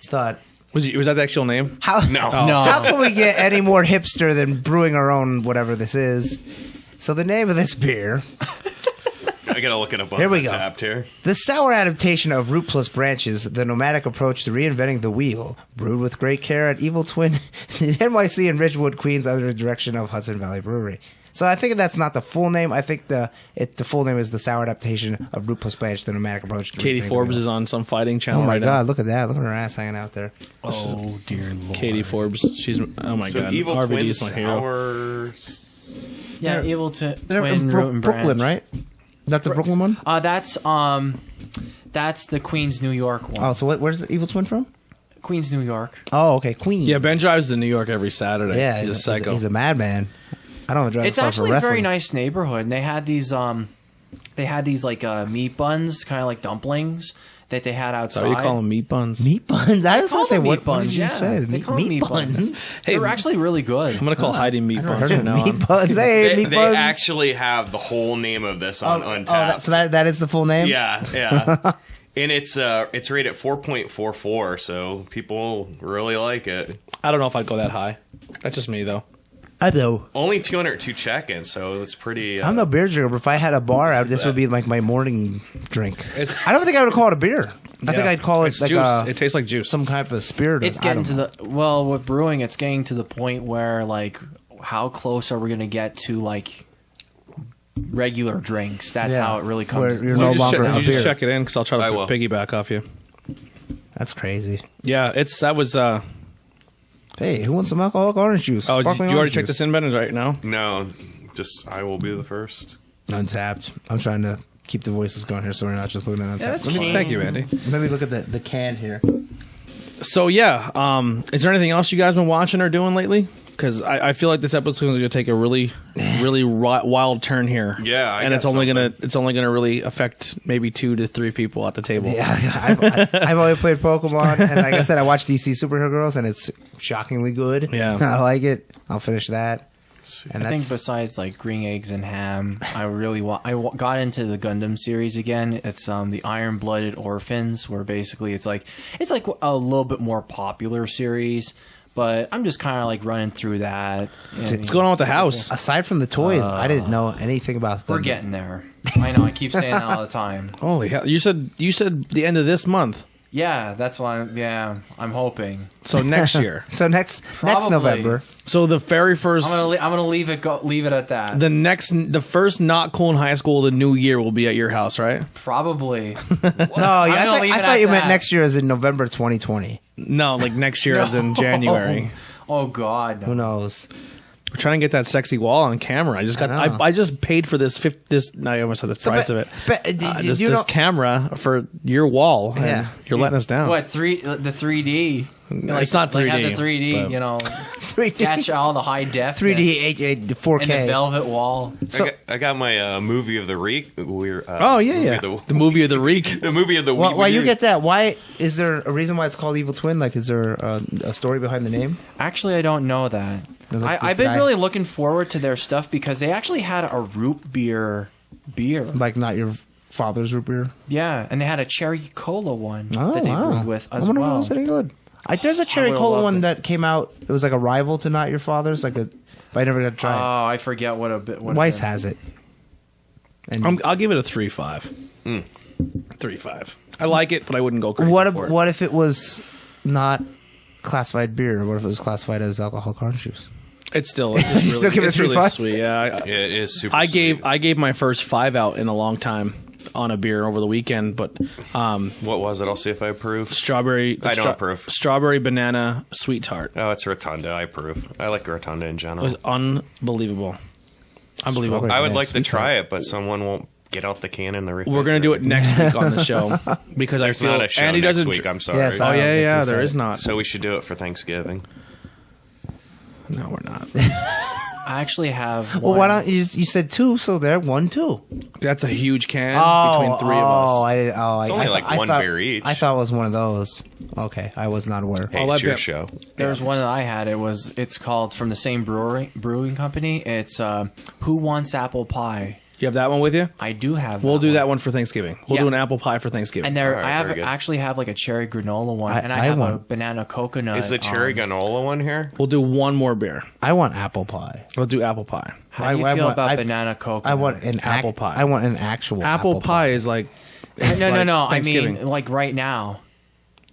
thought, Was that the actual name? how No. No. how can we get any more hipster than brewing our own whatever this is? So the name of this beer, I gotta look it up on Here we the go. tapped here. the sour adaptation of Root plus Branches, the nomadic approach to reinventing the wheel, brewed with great care at Evil Twin NYC in Ridgewood, Queens, under the direction of Hudson Valley Brewery. So I think that's not the full name. I think the full name is the sour adaptation of Root plus Branch, the nomadic approach to Katie reinventing the Forbes wheel. is on some fighting Oh channel my right God! Look at that! Look at her ass hanging out there. Oh, dear Lord. now. Katie Forbes. She's oh my So god. Evil RVD Twin is my hero. Sours. Yeah, Evil to They're Twin in Root and Brooklyn, Branch. right? That's the Brooklyn one. That's the Queens, New York one. Oh, so where's the Evil Twin from? Queens, New York. Oh, okay, Queen. Yeah, Ben drives to New York every Saturday. yeah, he's a psycho. He's a madman. I don't drive It's a car actually for a very wrestling. nice neighborhood. And they had these like meat buns, kind of like dumplings that they had outside. So you call them meat buns? Meat buns. I was Call gonna say them what meat buns. did you Yeah, say? they call them meat buns. Hey, They were actually really good. I'm gonna call Heidi meat buns Heard from of now on. meat buns. Hey, They, meat they buns. actually have the whole name of this on Untapped. So that is the full name. Yeah. And it's rated 4.44, so people really like it. I don't know if I'd go that high. That's just me though. I know. Only 202 check-ins, so it's pretty. I'm no beer drinker, but if I had a bar, this would be like my morning drink. It's- I don't think I would call it a beer. I think I'd call it It's like juice. It tastes like juice. some type of spirit. It's getting to the with brewing. It's getting to the point where like, how close are we going to get to like regular drinks? That's how it really comes. Where you're no You just longer check, a you beer. just check it in because I'll try I to will. piggyback off you. That's crazy. Yeah, that was. Hey, who wants some alcoholic orange juice? Oh, did Sparkling you already orange check juice. this in, Ben? Is right now? No, just I will be the first. Untapped. I'm trying to keep the voices going here, so we're not just looking at Untapped. that's fine. Thank you, Andy. Let me look at the can here. So yeah, is there anything else you guys been watching or doing lately? Because I feel like this episode is going to take a really wild turn here. Yeah, I and got it's only gonna really affect maybe 2 to 3 people at the table. Yeah, I've always played Pokemon, and like I said, I watched DC Superhero Girls, and it's shockingly good. Yeah. I like it. I'll finish that. And I think besides like green eggs and ham, I really got into the Gundam series again. It's the Iron Blooded Orphans, where basically it's like a little bit more popular series, but I'm just kind of like running through that. What's going on with the house? aside from the toys, I didn't know anything about. We're Gundam. getting there. I know. I keep saying that all the time. Holy hell! You said the end of this month. Yeah, that's why. I'm hoping. So next year. So next Probably. November. So the very first. I'm gonna leave it at that. the first not cool in high school. The new year will be at your house, right? Probably. No, I thought you meant next year as in November 2020. No, like next year as in January. Oh God. Who knows? We're trying to get that sexy wall on camera. I just paid for this. I almost said the price of it. This camera for your wall. And Yeah. you're letting us down. What the 3D? It's not 3D. Like have the 3D, but- you know, 3D, catch all the high def, 3D, 4K. and the velvet wall. I got my movie of the week. Oh yeah. The movie of the week. The movie of the week. Why you get that? Why is there a reason why it's called Evil Twin? Like, is there a story behind the name? Actually, I don't know that. Look, I've this been guy- really looking forward to their stuff because they actually had a root beer. Like, not your father's root beer? Yeah, and they had a cherry cola one Oh, that they wow. brewed with as I wonder if it well. was any good. There's a cherry would've cola loved one it. that came out. It was like a rival to Not Your Father's. But I never got to try it. Oh, I forget what a bit. Weiss has it. And I'll give it a 3.5. 3.5. I like it, but I wouldn't go crazy for it. what if it was not classified beer? What if it was classified as alcoholic orange juice? It's just really, You still give it a it's really 3.5? sweet. Yeah, It is super. I sweet. gave my first 5 out in a long time on a beer over the weekend, but What was it? I'll see if I approve. strawberry. I don't approve. Strawberry banana sweet tart. Oh, it's Rotunda. I approve. I like Rotunda in It general. was unbelievable. Unbelievable. Strawberry I would banana like to sweet try it, but someone won't get out the can in the refrigerator. We're gonna do it next week on the show because I There's feel not a show Andy next doesn't. week. I'm sorry. Yes, Oh I don't yeah, think yeah. so. There is not. So we should do it for Thanksgiving. No, we're not. I actually have. Well, one. why don't you said 2, so there 1, 2. That's a huge can between 3 of us. It's only like one beer each. I thought it was one of those. Okay, I was not aware. Hey, I'll it's let your Ben- show. There was one that I had. It's called from the same brewing company. It's Who Wants Apple Pie. You have that one with you? I do have. We'll do one. that one for Thanksgiving. We'll Yeah. do an apple pie for Thanksgiving. And there, All right, I very good. actually have like a cherry granola one, I- and I I have a want- banana coconut. Is the cherry granola one here? We'll do one more beer. I want apple pie. We'll do apple pie. How do you feel about banana coconut? I want an Apple pie. I want an actual Apple pie is like. it's No. like I Thanksgiving. mean, like right now,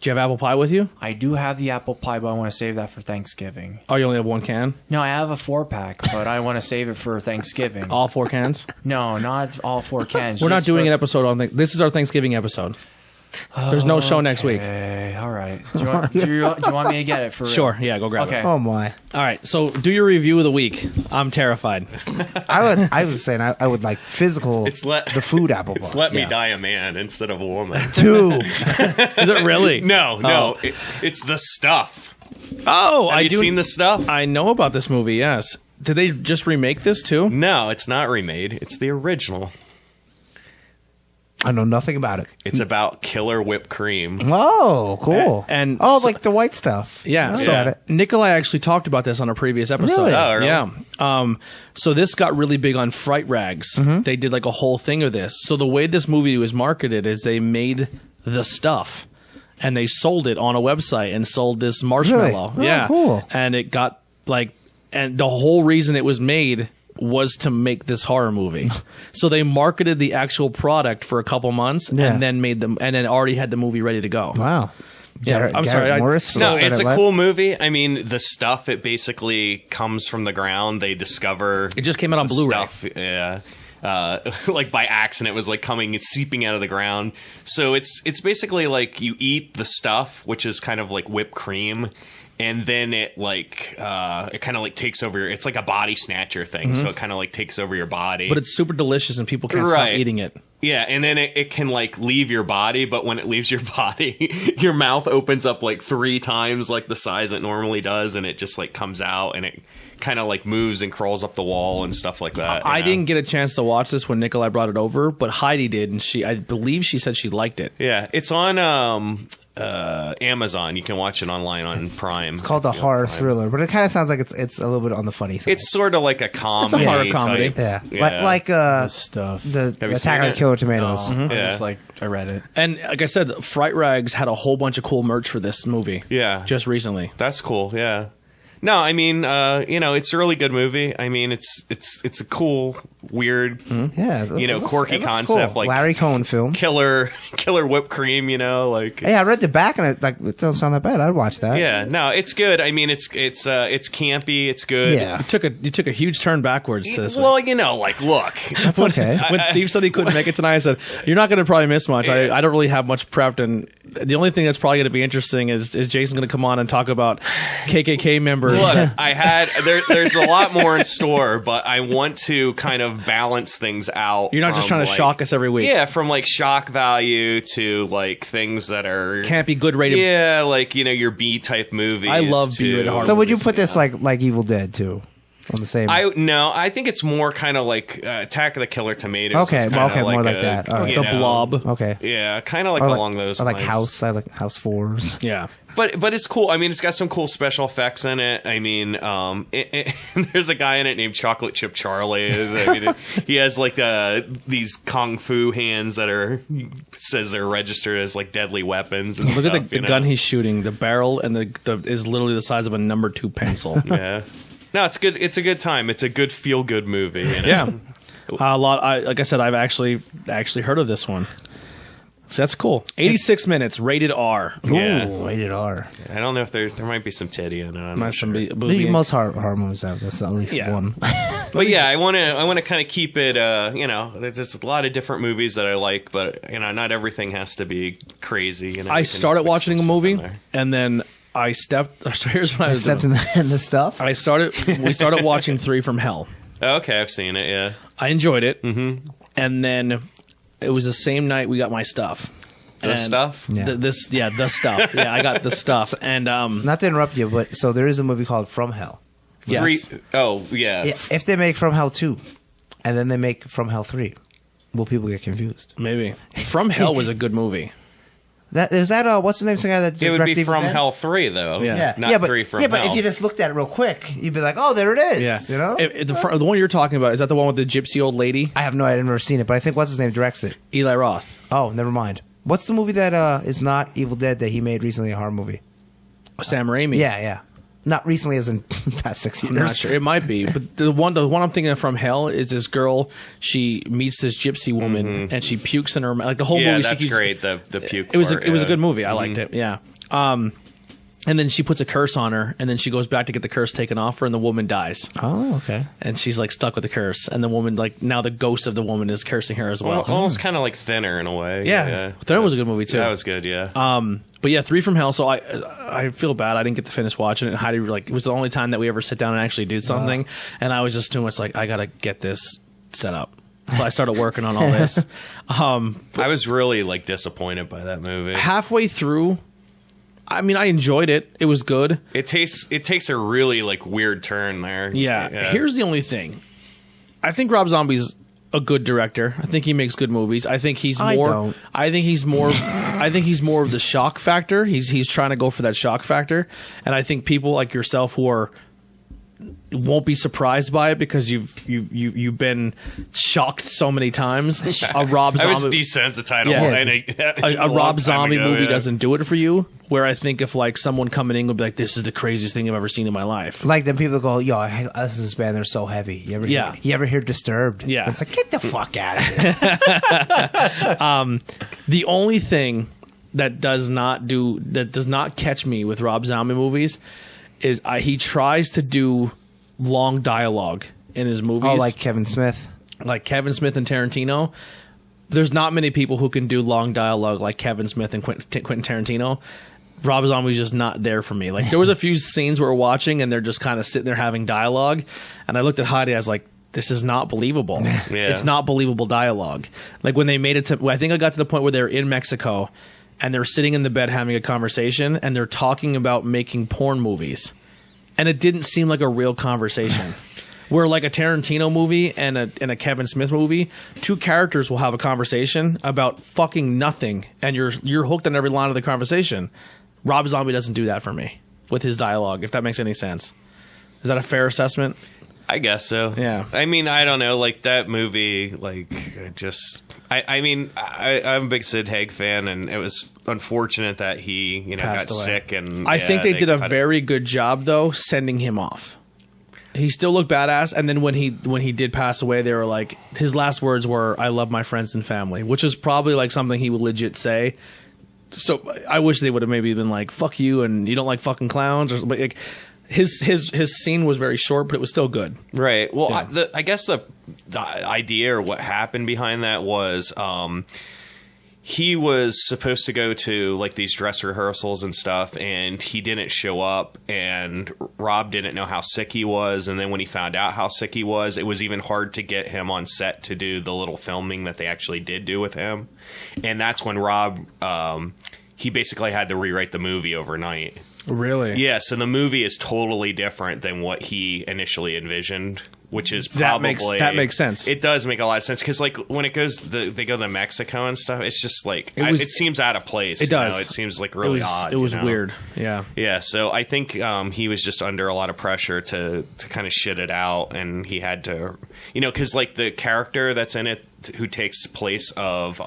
Do you have apple pie with you? I do have the apple pie, but I want to save that for Thanksgiving. Oh, you only have one can? No, I have a 4-pack, but I want to save it for Thanksgiving. All 4 cans? No, not all 4 cans. We're not just doing for- an episode on this is our Thanksgiving episode. There's no show next week. Okay, all right. Do you want me to get it for real? Sure, yeah, go grab Okay. it. Oh my! All right, so do your review of the week. I'm terrified. I was saying I would like physical. the food apple pie. It's let me Yeah. die a man instead of a woman. 2. Is it really? No, Oh. it's the stuff. Oh, Have I you do. seen the stuff? I know about this movie. Yes. Did they just remake this too? No, it's not remade. It's the original. I know nothing about it. It's about killer whipped cream. Oh, cool. And oh, so- like the white stuff. Yeah, I so got it. Nikolai actually talked about this on a previous episode. Really? Oh, really? Yeah. So this got really big on Fright Rags. They did like a whole thing of this. So the way this movie was marketed is they made the stuff and they sold it on a website and sold this marshmallow. Really? Oh, Yeah. cool. And it got like, and the whole reason it was made was to make this horror movie. So they marketed the actual product for a couple months Yeah. and then made them, and then already had the movie ready to go. Wow. Yeah, I'm sorry, Morris No, said it's it a left. cool movie. I mean, the stuff, it basically comes from the ground. They discover It just came out on the Blu-ray. stuff, yeah. Like by accident, it was like coming, it's seeping out of the ground. So it's basically like you eat the stuff, which is kind of like whipped cream, and then it like it kind of like takes over. It's like a body snatcher thing, so it kind of like takes over your body. But it's super delicious and people can't stop Right. eating it. Yeah, and then it can like leave your body, but when it leaves your body, your mouth opens up like 3 times like the size it normally does, and it just like comes out and it kind of like moves and crawls up the wall and stuff like that. I you know? didn't get a chance to watch this when Nikolai brought it over, but Heidi did, and I believe she said she liked it. Yeah, it's on Amazon. You can watch it online on Prime. It's called a horror thriller, but it kind of sounds like it's a little bit on the funny side. It's sort of like a comedy. horror comedy. type. yeah, like Stuff. the Have you Attack seen of the it? Killer Tomatoes. I was Yeah. just like, I read it. And like I said, Fright Rags had a whole bunch of cool merch for this movie. Yeah. Just recently. That's cool. Yeah. No, I mean, it's a really good movie. I mean, it's a cool, weird, Yeah, quirky it looks concept, cool. like Larry Cohen film. killer whipped cream. Like Yeah, I read the back and it doesn't sound that bad. I'd watch that. yeah, no, it's good. I mean, it's campy. It's good. Yeah. You took a huge turn backwards to this one. Well, like, look, That's okay. When Steve said he couldn't make it tonight, I said, "You're not going to probably miss much. I don't really have much prepped, and the only thing that's probably going to be interesting is Jason going to come on and talk about KKK members." look, I had there's a lot more in store, but I want to kind of balance things out. You're not just from, trying to like- shock us every week. Yeah, from like shock value to like things that are Can't be good rated. Yeah, like your B type movies. I love to- B-rated horror So would you movies, put this like Evil Dead too, on the same? I think it's more kind of like Attack of the Killer Tomatoes. Okay, was kinda okay, more like that. All right. The Blob. Okay. Yeah, kind of like Or along those or like lines. House. I like House 4s. Yeah. But it's cool. I mean, it's got some cool special effects in it. I mean, there's a guy in it named Chocolate Chip Charlie. I mean, he has like these kung fu hands that says they're registered as like deadly weapons. And Look stuff, at the gun he's shooting. The barrel and the is literally the size of a number 2 pencil. Yeah. No, it's good. It's a good time. It's a good feel good movie. Yeah. Like I said, I've actually heard of this one. So that's cool. 86 minutes, rated R. Yeah. Ooh, rated R. I don't know if there might be some titty in it. I'm not sure. Most horror movies have this, at least Yeah. one. But yeah, I want to kind of keep it. There's just a lot of different movies that I like, but not everything has to be crazy. I you can started put watching a some stuff movie, in there. and then I stepped. So here's what I was Except doing. in the stuff. We started watching 3 from Hell. Oh, okay, I've seen it. Yeah. I enjoyed it. Mm-hmm. And then it was the same night we got my stuff. The stuff? Yeah. The stuff. Yeah, I got the stuff. And Not to interrupt you, but so there is a movie called From Hell. yes. Oh yeah. If they make From Hell 2, and then they make From Hell 3, will people get confused? Maybe. From Hell was a good movie. What's the name of the guy that It would be directed From Evil Dead? Hell 3 though. Yeah. Not but, 3 from yeah, Hell. but if you just looked at it real quick, you'd be like, "Oh, there it is." Yeah. You know. The one you're talking about, is that the one with the gypsy old lady? I have no idea. I've never seen it, but I think what's his name directs it. Eli Roth. Oh, never mind. What's the movie that is not Evil Dead that he made recently, a horror movie? Sam Raimi. Yeah. Not recently, as in past 6 years. I'm not sure. It might be, but the one I'm thinking of from Hell is this girl. She meets this gypsy woman, and she pukes in her mouth. Like the whole yeah, movie. that's she keeps, great. The puke. It was part, it was a yeah. good movie. I liked it. Yeah. And then she puts a curse on her, and then she goes back to get the curse taken off her, and the woman dies. Oh, okay. And she's like stuck with the curse, and the woman now the ghost of the woman is cursing her as well. Almost kind of like Thinner in a way. Yeah. Thinner was a good movie, too. That was good. Yeah. But yeah, 3 from Hell. So I feel bad. I didn't get to finish watching it. And Heidi, it was the only time that we ever sit down and actually do something. And I was just too much like, I gotta get this set up. So I started working on all this. I was really like disappointed by that movie. Halfway through, I mean, I enjoyed it. It was good. It takes a really like weird turn there. Yeah. Here's the only thing. I think Rob Zombie's a good director. I think he makes good movies. I think he's more. I think he's more of the shock factor. He's trying to go for that shock factor, and I think people like yourself who won't be surprised by it because you've been shocked so many times. A Rob Zombie, I was desensitized. A Rob Zombie movie doesn't do it for you. Where I think if like someone coming in would be like, "This is the craziest thing I've ever seen in my life." Like then people go, "Yo, I listen to this band. They're so heavy." You ever hear Disturbed? Yeah. It's like, get the fuck out of here. The only thing that does not catch me with Rob Zombie movies is he tries to do long dialogue in his movies. Oh, like Kevin Smith. Like Kevin Smith and Tarantino. There's not many people who can do long dialogue like Kevin Smith and Quentin Tarantino. Rob Zombie's just not there for me. Like there was a few scenes we were watching and they're just kind of sitting there having dialogue. And I looked at Heidi, I was like, this is not believable. Yeah. It's not believable dialogue. Like when they made it to, I think I got to the point where they're in Mexico and they're sitting in the bed having a conversation and they're talking about making porn movies. And it didn't seem like a real conversation. Where like a Tarantino movie and a Kevin Smith movie, two characters will have a conversation about fucking nothing, and you're hooked on every line of the conversation. Rob Zombie doesn't do that for me with his dialogue, if that makes any sense. Is that a fair assessment? I guess so. Yeah. I mean, I don't know. Like that movie, like I mean, I'm a big Sid Haig fan, and it was unfortunate that he, Passed got away. sick. And I think they did a very good job though sending him off. He still looked badass, and then when he did pass away, they were like, his last words were, "I love my friends and family," which is probably like something he would legit say. So I wish they would have maybe been like, "Fuck you," and "You don't like fucking clowns," or but like his scene was very short, but it was still good. Right. Well, yeah. I guess the idea or what happened behind that was he was supposed to go to like these dress rehearsals and stuff, and he didn't show up, and Rob didn't know how sick he was, and then when he found out how sick he was, it was even hard to get him on set to do the little filming that they actually did do with him. And that's when Rob he basically had to rewrite the movie overnight. Really? Yeah, so the movie is totally different than what he initially envisioned, which is probably... That makes sense. It does make a lot of sense, because like when it goes, they go to Mexico and stuff, it's just like, it seems out of place. It does. It seems like really odd. It was weird, yeah. Yeah, so I think he was just under a lot of pressure to kind of shit it out, and he had to, because like the character that's in it, who takes place of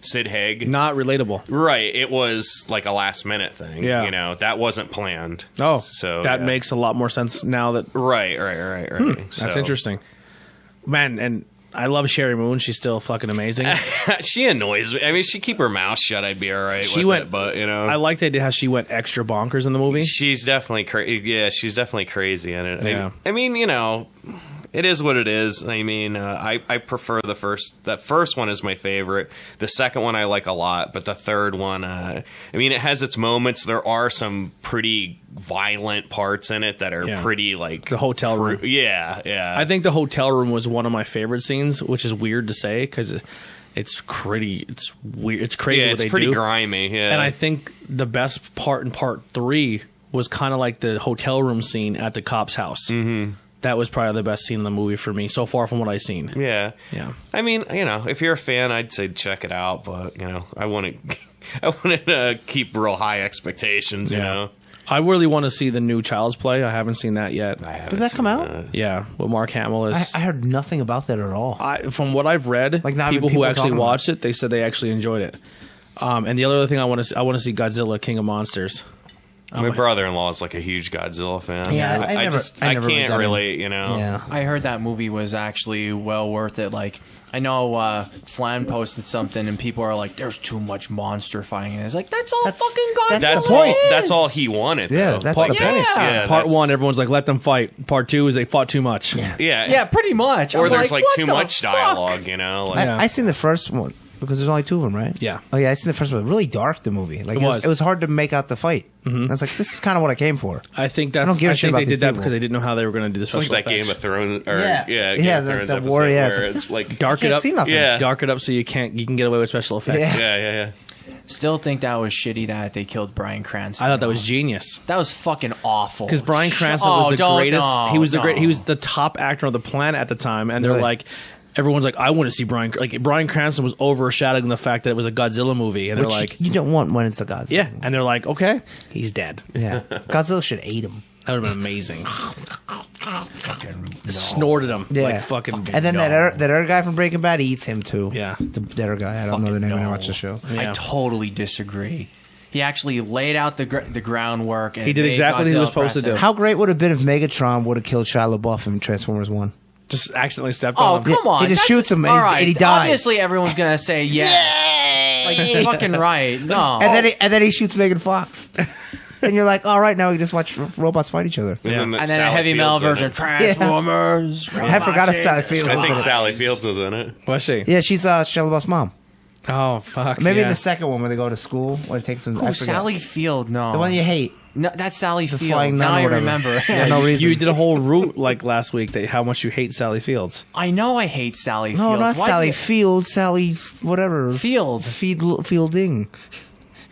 Sid Haig. Not relatable. Right. It was like a last minute thing. Yeah. That wasn't planned. Oh, so that makes a lot more sense now that... Right. That's interesting. Man, and I love Sherry Moon. She's still fucking amazing. She annoys me. I mean, she keep her mouth shut, I'd be all right but, I like the idea how she went extra bonkers in the movie. She's definitely crazy. Yeah, she's definitely crazy in it. Yeah. I mean, it is what it is. I mean, I prefer that first one is my favorite. The second one I like a lot, but the third one, I mean, it has its moments. There are some pretty violent parts in it that are pretty like the hotel room. Yeah. I think the hotel room was one of my favorite scenes, which is weird to say because it's weird. It's crazy. Yeah, what they it's pretty do. grimy. Yeah, and I think the best part in part 3 was kind of like the hotel room scene at the cop's house. Mm-hmm. That was probably the best scene in the movie for me so far from what I've seen. Yeah. Yeah. I mean, if you're a fan, I'd say check it out, but I want to keep real high expectations, you know. I really want to see the new Child's Play. I haven't seen that yet. Did that come out? Yeah, with Mark Hamill is. I heard nothing about that at all. From what I've read, like people who actually watched it, they said they actually enjoyed it. And the other thing I want to see Godzilla King of Monsters. My brother-in-law is like a huge Godzilla fan. Yeah, I can't relate, Yeah. I heard that movie was actually well worth it. Like, I know Flan posted something and people are like, "There's too much monster fighting." And it's like, that's all fucking Godzilla. That's the point. That's all he wanted. Yeah, though. that's the point. Yeah, Part 1, everyone's like, "Let them fight." Part 2 is they fought too much. Yeah, pretty much. Or I'm there's like what too the much fuck? dialogue, Like, I seen the first one because there's only 2 of them, right? Yeah. Oh yeah, I seen the first one. Really dark, the movie. Like it was hard to make out the fight. Mm-hmm. I was like, this is kind of what I came for. I think I don't give a shit they about did these that people. because they didn't know how they were going to do the it's special like that effects. Game of Thrones, or Game of Thrones episode war. Yeah, where it's like Dark it can't up. see nothing. Yeah. Dark it up so you can get away with special effects. Yeah. Yeah. Still think that was shitty that they killed Bryan Cranston. I thought that was genius. That was fucking awful. Because Bryan Cranston was the greatest. No, he was the no. great. He was the top actor on the planet at the time, and they're Really? like, everyone's like, I want to see Bryan. Like Bryan Cranston was overshadowing the fact that it was a Godzilla movie, and Which they're like, you don't want when it's a Godzilla. yeah, and they're like, okay, he's dead. Yeah. Godzilla should eat him. That would have been amazing. Snorted him Yeah. like fucking. And then that other guy from Breaking Bad eats him too. Yeah. The other guy. I don't know the name. I watched the show. Yeah. I totally disagree. He actually laid out the groundwork. And He did made exactly what he was Godzilla supposed to do. impressive. How great would it have been if Megatron would have killed Shia LaBeouf in Transformers 1? Just accidentally stepped Oh, on him. come on. He just That's- shoots him and all he- right. and he dies. Obviously, everyone's going to say yes. Like, you're fucking right. No. And then he shoots Megan Fox. And you're like, all right, now we just watch robots fight each other. Yeah. and then a Sally heavy metal Fields in version. it. Transformers. I forgot it's Sally Fields. I think wasn't it? Sally Fields was in it. Was she? Yeah, she's Shia LaBeouf's mom. Oh fuck. Maybe in yeah. the second one where they go to school, where it takes them. I Oh, forget. Sally Field. No. The one you hate. No, that's Sally Field. flying nun Now or I whatever. remember. Yeah, no reason. You did a whole route like last week that how much you hate Sally Fields. I know I hate Sally No, Fields. not Why Sally do you- Fields. Sally whatever. Fielding.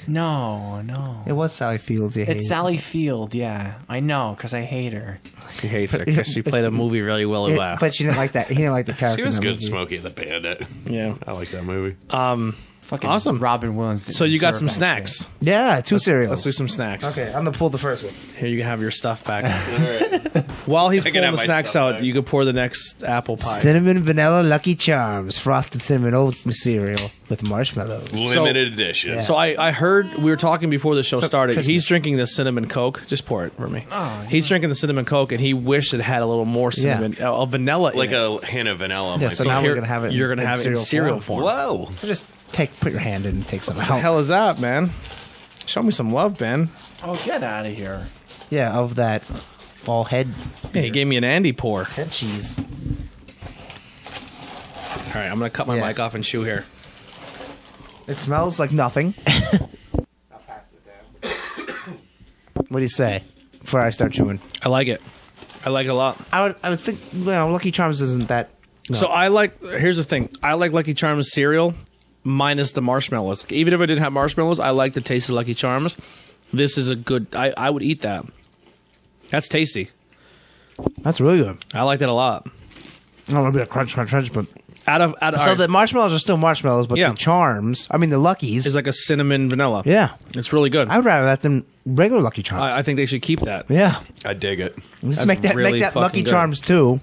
No. It was Sally Fields. You It's hate. Sally Field, yeah. I know, because I hate her. He hates her because she played a movie really well. Yeah, but she didn't like that. He didn't like the character. She was in that good, movie. Smokey the Bandit. Yeah. I like that movie. Fucking Awesome. Robin Williams. So you got some deserved that snacks. Yeah, two cereals. Let's do some snacks. Okay, I'm gonna pull the first one. Here you have your stuff back. While he's I can pulling have the my snacks stuff out, back. you could pour the next apple pie. Cinnamon Vanilla Lucky Charms frosted cinnamon oat cereal with marshmallows. Limited edition. So I heard we were talking before the show started. Christmas. He's drinking the cinnamon Coke. Just pour it for me. He's drinking the cinnamon Coke, and he wished it had a little more cinnamon, vanilla, Like in it. a hint of vanilla. Yeah, might so be- now Here- we're gonna have it. You're gonna have it in cereal form. Whoa. So just put your hand in and take some What the out. hell is that, man? Show me some love, Ben. Oh, get out of here. Yeah, of that all head Yeah, he gave me an Andy pour. head cheese. All right, I'm gonna cut my Yeah. mic off and chew here. It smells like nothing. What do you say? Before I start chewing, I like it. I like it a lot. I would think Lucky Charms isn't that. No. So I like. Here's the thing. I like Lucky Charms cereal minus the marshmallows. Even if I didn't have marshmallows, I like the taste of Lucky Charms. This is a good. I would eat that. That's tasty. That's really good. I like that a lot. I don't know, a bit of crunch, but Out of so all right, the marshmallows are still marshmallows, but Yeah. the charms, I mean the Luckies, is like a cinnamon vanilla. yeah, It's really good. I would rather that than regular Lucky Charms. I think they should keep that. yeah, I dig it. just That's make that really Lucky fucking good. Charms too.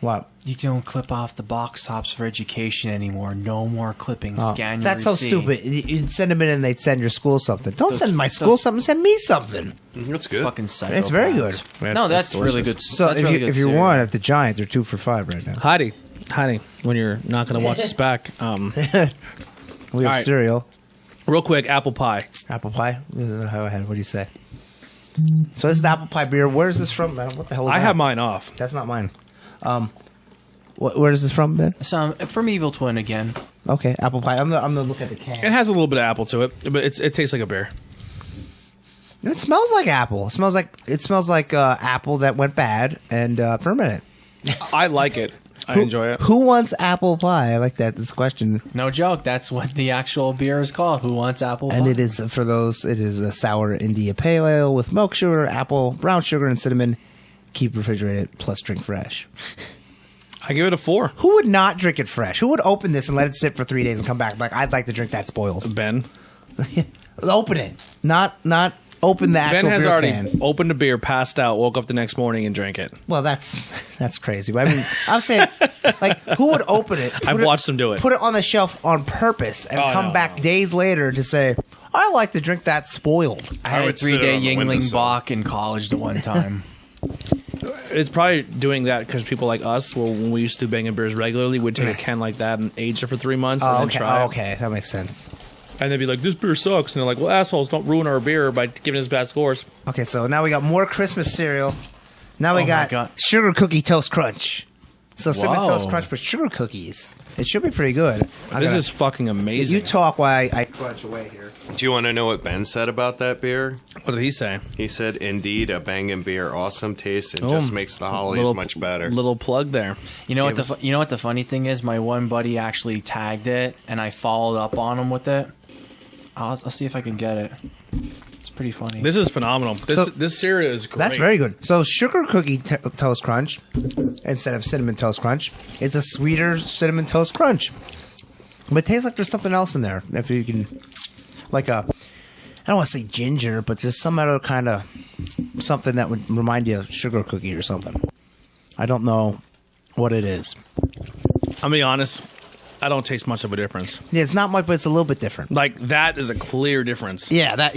What? You don't clip off the box tops for education anymore. No more clipping. Scan your That's so receipt. stupid. You'd send them in and they'd send your school something. Don't send my school something. Send me something. That's good. Fucking psychopaths. It's very good. No, that's really good. So that's if really you, good if you cereal. want at the Giant, they're 2 for $5 right now. Heidi, when you're not going to watch this back, We have All right. cereal, real quick, apple pie. apple pie. This is how I had. What do you say? So this is the apple pie beer. Where is this from, man? What the hell is I that? have mine off. That's not mine. Where is this from, Ben? Some from Evil Twin again. Okay, apple pie. I'm gonna look at the It can. has a little bit of apple to it, but it tastes like a beer. It smells like apple. It smells like apple that went bad and fermented. I like it. I enjoy it. Who wants apple pie? I like that. This question. No joke. That's what the actual beer is called. Who wants apple And pie? it is for those. It is a sour India Pale Ale with milk sugar, apple, brown sugar, and cinnamon. Keep refrigerated. Plus drink fresh. I give it a 4. Who would not drink it fresh? Who would open this and let it sit for 3 days and come back? Like I'd like to drink that spoiled. Ben. Open it. Not open the actual Ben has beer already can. opened a beer, passed out, woke up the next morning, and drank it. Well, that's crazy. But I mean, I'm saying, like, who would open it? I've watched them do it. Put it on the shelf on purpose and Oh, come no, back no. days later to say, I like to drink that spoiled. I I had a would sit it 3-day on the Yingling windowsill. Bach in college the one time. It's probably doing that because people like us, well, when we used to do banging beers regularly, would take a can like that and age it for 3 months and Oh, then okay. try Oh, it. okay. That makes sense. And they'd be like, this beer sucks. And they're like, well, assholes, don't ruin our beer by giving us bad scores. Okay, so now we got more Christmas cereal. Now we Oh my got God. sugar cookie toast crunch. So cinnamon Whoa. toast crunch, but sugar cookies. It should be pretty good. This is fucking amazing. You talk while I crunch away here. Do you want to know what Ben said about that beer? What did he say? He said, "Indeed, a banging beer, awesome taste, and just makes the holidays much better." Little plug there. You know what the funny thing is? My one buddy actually tagged it, and I followed up on him with it. I'll see if I can get it. It's pretty funny. This is phenomenal. This cereal is great. That's very good. So sugar cookie toast crunch instead of cinnamon toast crunch. It's a sweeter cinnamon toast crunch, but it tastes like there's something else in there. If you can, like I don't want to say ginger, but just some other kind of something that would remind you of sugar cookie or something. I don't know what it is. I'll be honest. I don't taste much of a difference. Yeah, it's not much, but it's a little bit different. Like, that is a clear difference. Yeah, that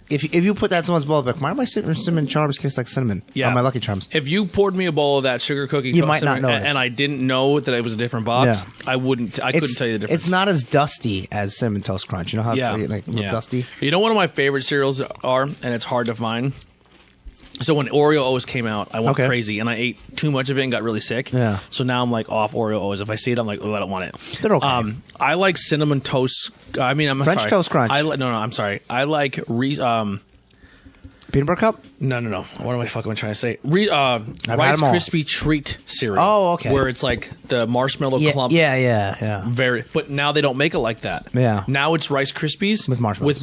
if you put that in someone's bowl, like, why do my cinnamon charms taste like cinnamon? Yeah. Or my Lucky Charms. If you poured me a bowl of that sugar cookie, You might not notice. and I didn't know that it was a different box, Yeah. I couldn't tell you the difference. It's not as dusty as Cinnamon Toast Crunch. You know how it's dusty? You know, one of my favorite cereals are, and it's hard to find. So when Oreo O's came out, I went crazy, and I ate too much of it and got really sick. Yeah. So now I'm like off Oreo O's. If I see it, I'm like, oh, I don't want it. They're okay. I like cinnamon toast. French sorry. Toast Crunch. I'm sorry. I like Peanut Butter Cup? No. What am I trying to say? Rice them all. Krispie Treat cereal. Oh, okay. Where it's like the marshmallow clump. Yeah. But now they don't make it like that. Yeah. Now it's Rice Krispies With marshmallows.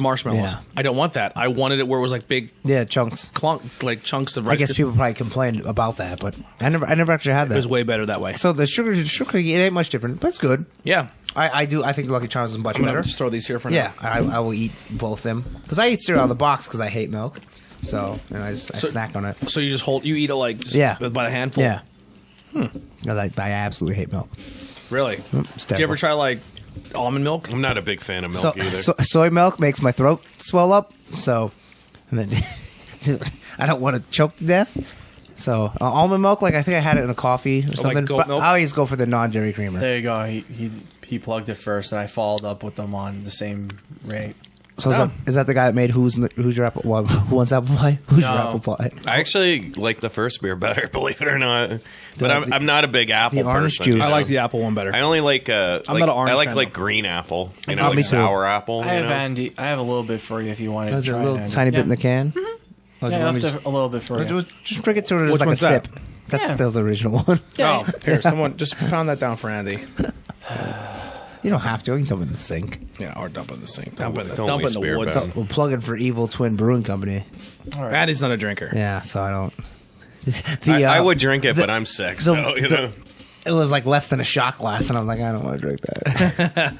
Yeah. Yeah. I don't want that. I wanted it where it was like big Yeah, chunks. like chunks of Rice. I guess Krispies. people probably complain about that, but I never actually had It was that. way better that way. So the sugar cookie, it ain't much different, but it's good. Yeah. I think Lucky Charms is much I'm better. gonna just throw these here for Yeah, now. I will eat both them because I eat cereal out of the box because I hate milk. So I snack on it. So you just eat it like just Yeah. by a handful. Yeah. I absolutely hate milk. Really? It's Did you ever terrible. try like almond milk? I'm not a big fan of milk either. Soy milk makes my throat swell up. So, and then I don't want to choke to death. So almond milk, like I think I had it in a coffee or something. goat But milk? I always go for the non-dairy creamer. There you go. He plugged it first, and I followed up with them on the same rate. So is that the guy that made Who's Your Apple? Who wants apple pie? Who's your No. apple pie? I actually like the first beer better, believe it or not. But I'm not a big apple the orange person. juice. I like the apple one better. I only like I'm not an orange I like fan, though. green apple. You Oh, know, me like too. sour apple. I you have know? Andy. I have a little bit for you if you wanted to There's a try little it, Andy. tiny bit in the Yeah. can. Oh, Yeah, do you want me a little bit for you. just drink it to it as Which like a one's that? sip. That's Yeah. still the original one. Oh, here, someone just pound that down for Andy. You don't have to. You can dump it in the sink. Yeah, or dump it in the sink. Dump it in don't waste the beer, woods. Ben. We'll plug it for Evil Twin Brewing Company. All right. Andy's not a drinker. Yeah, so I don't. I would drink it, but I'm sick. So you know. It was like less than a shot glass, and I'm like, I don't want to drink that.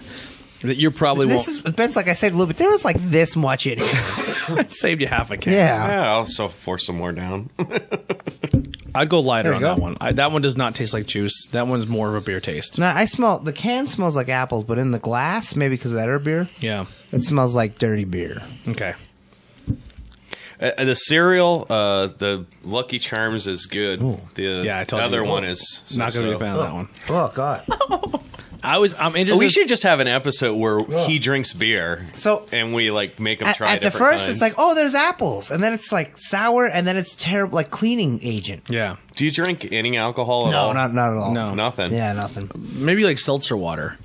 That you probably This is Ben's like I said a little bit. There was like this much in here. won't. Saved you half a can. Yeah. Yeah, I'll also force some more down. I'd go lighter There on you that go. one. That one does not taste like juice. That one's more of a beer taste. Now I smell the can smells like apples, but in the glass, maybe because of that herb beer, Yeah. it smells like dirty beer. Okay. The cereal, the Lucky Charms is good. The Yeah, I told you. other one is Not going to be a fan of that one. Oh God! I'm interested. We should just have an episode where he drinks beer, So- and we like make him try At the different first, kinds. it's like, oh, there's apples, and then it's like sour, and then it's terrible, like cleaning agent. Yeah. Do you drink any alcohol at No, all? not at all. No. Nothing. Yeah, nothing. Maybe like seltzer water.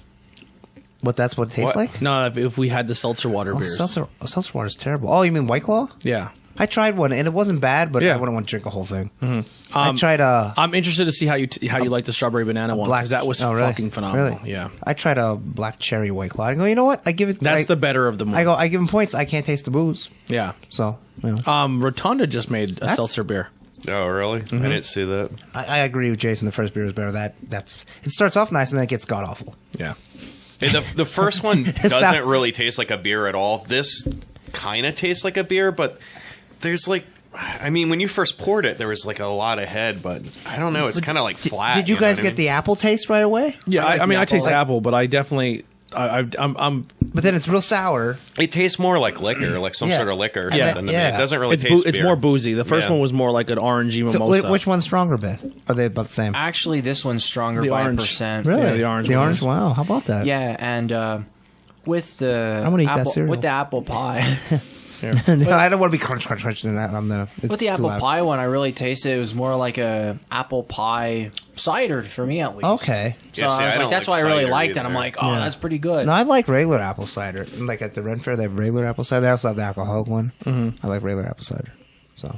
That's what it tastes What? like. No, if we had the seltzer water Oh, beers. seltzer water is terrible. Oh, you mean White Claw? Yeah. I tried one, and it wasn't bad, but Yeah. I wouldn't want to drink a whole thing. I tried I'm interested to see how you like the strawberry banana one, because that was oh, really? fucking phenomenal. Really? Yeah. I tried a black cherry White Claw. I go, you know what? I give it. That's I, the better of them. I give them points. I can't taste the booze, Yeah. so you know. Rotunda just made a That's- seltzer beer. Oh, really? I didn't see that. I agree with Jason. The first beer is better. That's it starts off nice and then it gets god awful. Yeah. And the first one It's doesn't not- really taste like a beer at all. This kind of tastes like a beer, but there's like, I mean, when you first poured it, there was like a lot of head, but I don't know. It's kind of like flat. Did you know guys what I get mean? the apple taste right away? Yeah, I mean, I taste Like- apple, but I definitely, I'm But then it's real sour. It tastes more like liquor, like some Yeah. sort of liquor or Yeah. something. To me. Yeah. It doesn't really it's taste it's beer. more boozy. The first Yeah. one was more like an orangey So mimosa. which one's stronger, Ben? Are they about the same? Actually, this one's stronger The by orange. 1%. Really? Yeah, the orange The one orange. is. Wow. How about that? Yeah, and with the I'm gonna eat that apple, cereal. with the apple pie, No, I don't want to be crunch in that. with the apple pie one, I really tasted it was more like a apple pie cider for me at least. Okay. So Yeah, see, I was I like, don't that's like why I really cider liked it. I'm either. like, oh, Yeah. that's pretty good. No, I like regular apple cider. Like at the Ren Fair, they have regular apple cider. They also have the alcoholic one. I like regular apple cider. So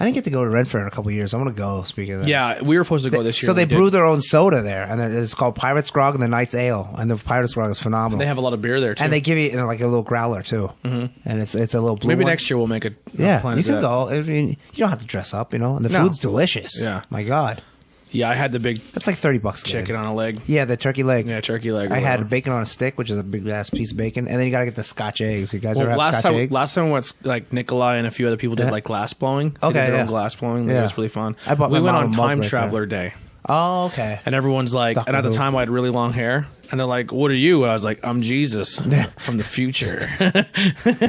I didn't get to go to Ren Fair in a couple years. I'm gonna go. Speaking of that, Yeah, we were supposed to go this year. So they we brew didn't. their own soda there, and it's called Pirate's Grog and the Knight's Ale, and the Pirate's Grog is phenomenal. They have a lot of beer there too. and they give you like a little growler too, and it's a little blue. Maybe one. next year we'll make a Yeah, plan you to do can that. go. I mean, you don't have to dress up, and the No. food's delicious. Yeah. My God, Yeah, I had the big that's like $30 a chicken leg. on a leg. Yeah, the turkey leg. Yeah, turkey leg. or I had whatever. bacon on a stick, which is a big ass piece of bacon, and then you gotta get the Scotch eggs. You guys Well, ever have last Scotch time, eggs? last time went like Nikolai and a few other people did Yeah. like glass blowing. They Okay, did their yeah. own glass blowing. It Yeah. was really fun. I bought we my went mom on a mug Time right Traveler Day, Oh, okay. and everyone's like, Doctor and at the Who. time I had really long hair, and they're like, "What are you?" And I was like, "I'm Jesus from the future.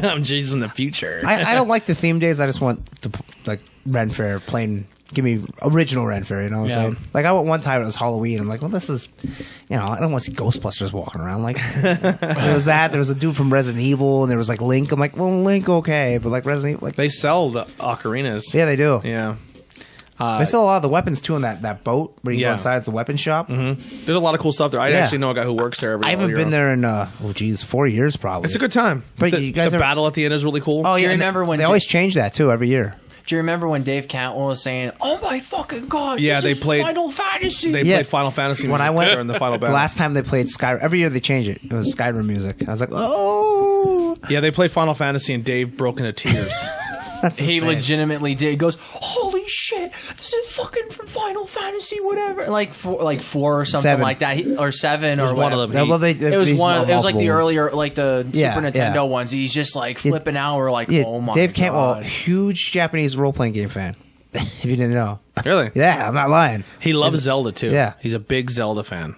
I'm Jesus in the future." I don't like the theme days. I just want the like Ren Fair plain. Give me original Ren Fair. You know what I'm Yeah. saying? Like I went one time. It was Halloween. I'm like, well, this is, I don't want to see Ghostbusters walking around. Like there was that. There was a dude from Resident Evil, and there was like Link. I'm like, well, Link, okay, but like Resident Evil, like They sell the ocarinas. yeah, they do. Yeah. They sell a lot of the weapons too in that boat where you Yeah. go inside the weapon shop. There's a lot of cool stuff there. I Yeah. actually know a guy who works there. I haven't year. been there in 4 years probably. It's a good time. But the, you guys the ever- battle at the end is really cool. Oh Do you yeah, and remember when they always change that too every year? Do you remember when Dave Cantwell was saying, "Oh my fucking god, Yeah, this they is played- Final Fantasy"? They Yeah. played Final Fantasy When I music went during the final the battle. last time they played Skyrim, every year they change it. It was Skyrim music. I was like, oh, Yeah, they played Final Fantasy and Dave broke into tears. that's He insane. legitimately did. He goes, "Holy shit, this is fucking from Final Fantasy, whatever." Like four or something 7. like that, or 7 It was or one of whatever. them. Yeah, well, It was these one. It was like the multiple ones. earlier, like the Yeah, Super Nintendo yeah. ones. He's just like flipping out. We're like, Yeah, "Oh my Dave Cantwell, god!" huge Japanese role playing game fan. If you didn't know, Really? yeah, I'm not lying. He loves Zelda too. Yeah. He's a big Zelda fan.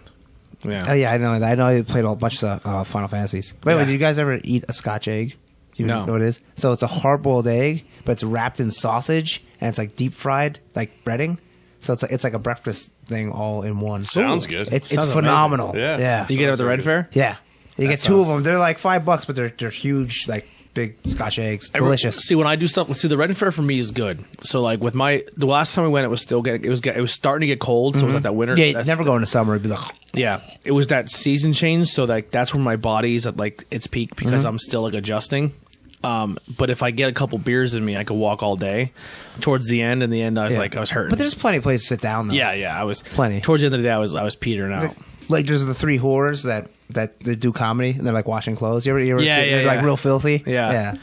Yeah. Oh yeah, I know. I know he played a bunch of Final Fantasies. By the way, Yeah. did you guys ever eat a Scotch egg? You No. know what it is? So it's a hard boiled egg, but it's wrapped in sausage and it's like deep fried, like breading. So it's like a breakfast thing all in one. Sounds good. It's Sounds phenomenal. amazing. Yeah. yeah. You get it at the Sounds Red good. Fair? Yeah. You get That two of sounds- them. They're like $5, but they're huge, like big Scotch eggs. Delicious. See, when I do stuff, see, the Red Fair for me is good. So, like with the last time we went, it was still getting, it was starting to get cold. So it was like that winter. Yeah, you that's- never go in the summer. It'd be like, Yeah, it was that season change. So like that's when my body's at like its peak because I'm still like adjusting. But if I get a couple beers in me, I could walk all day. Towards the end, I was like, I was hurting. but there's plenty of places to sit down though. yeah, I was Plenty. Towards the end of the day, I was petering out. Like there's the three whores that they do comedy and they're like washing clothes. You ever Yeah, see, yeah, they're like yeah. real filthy. Yeah.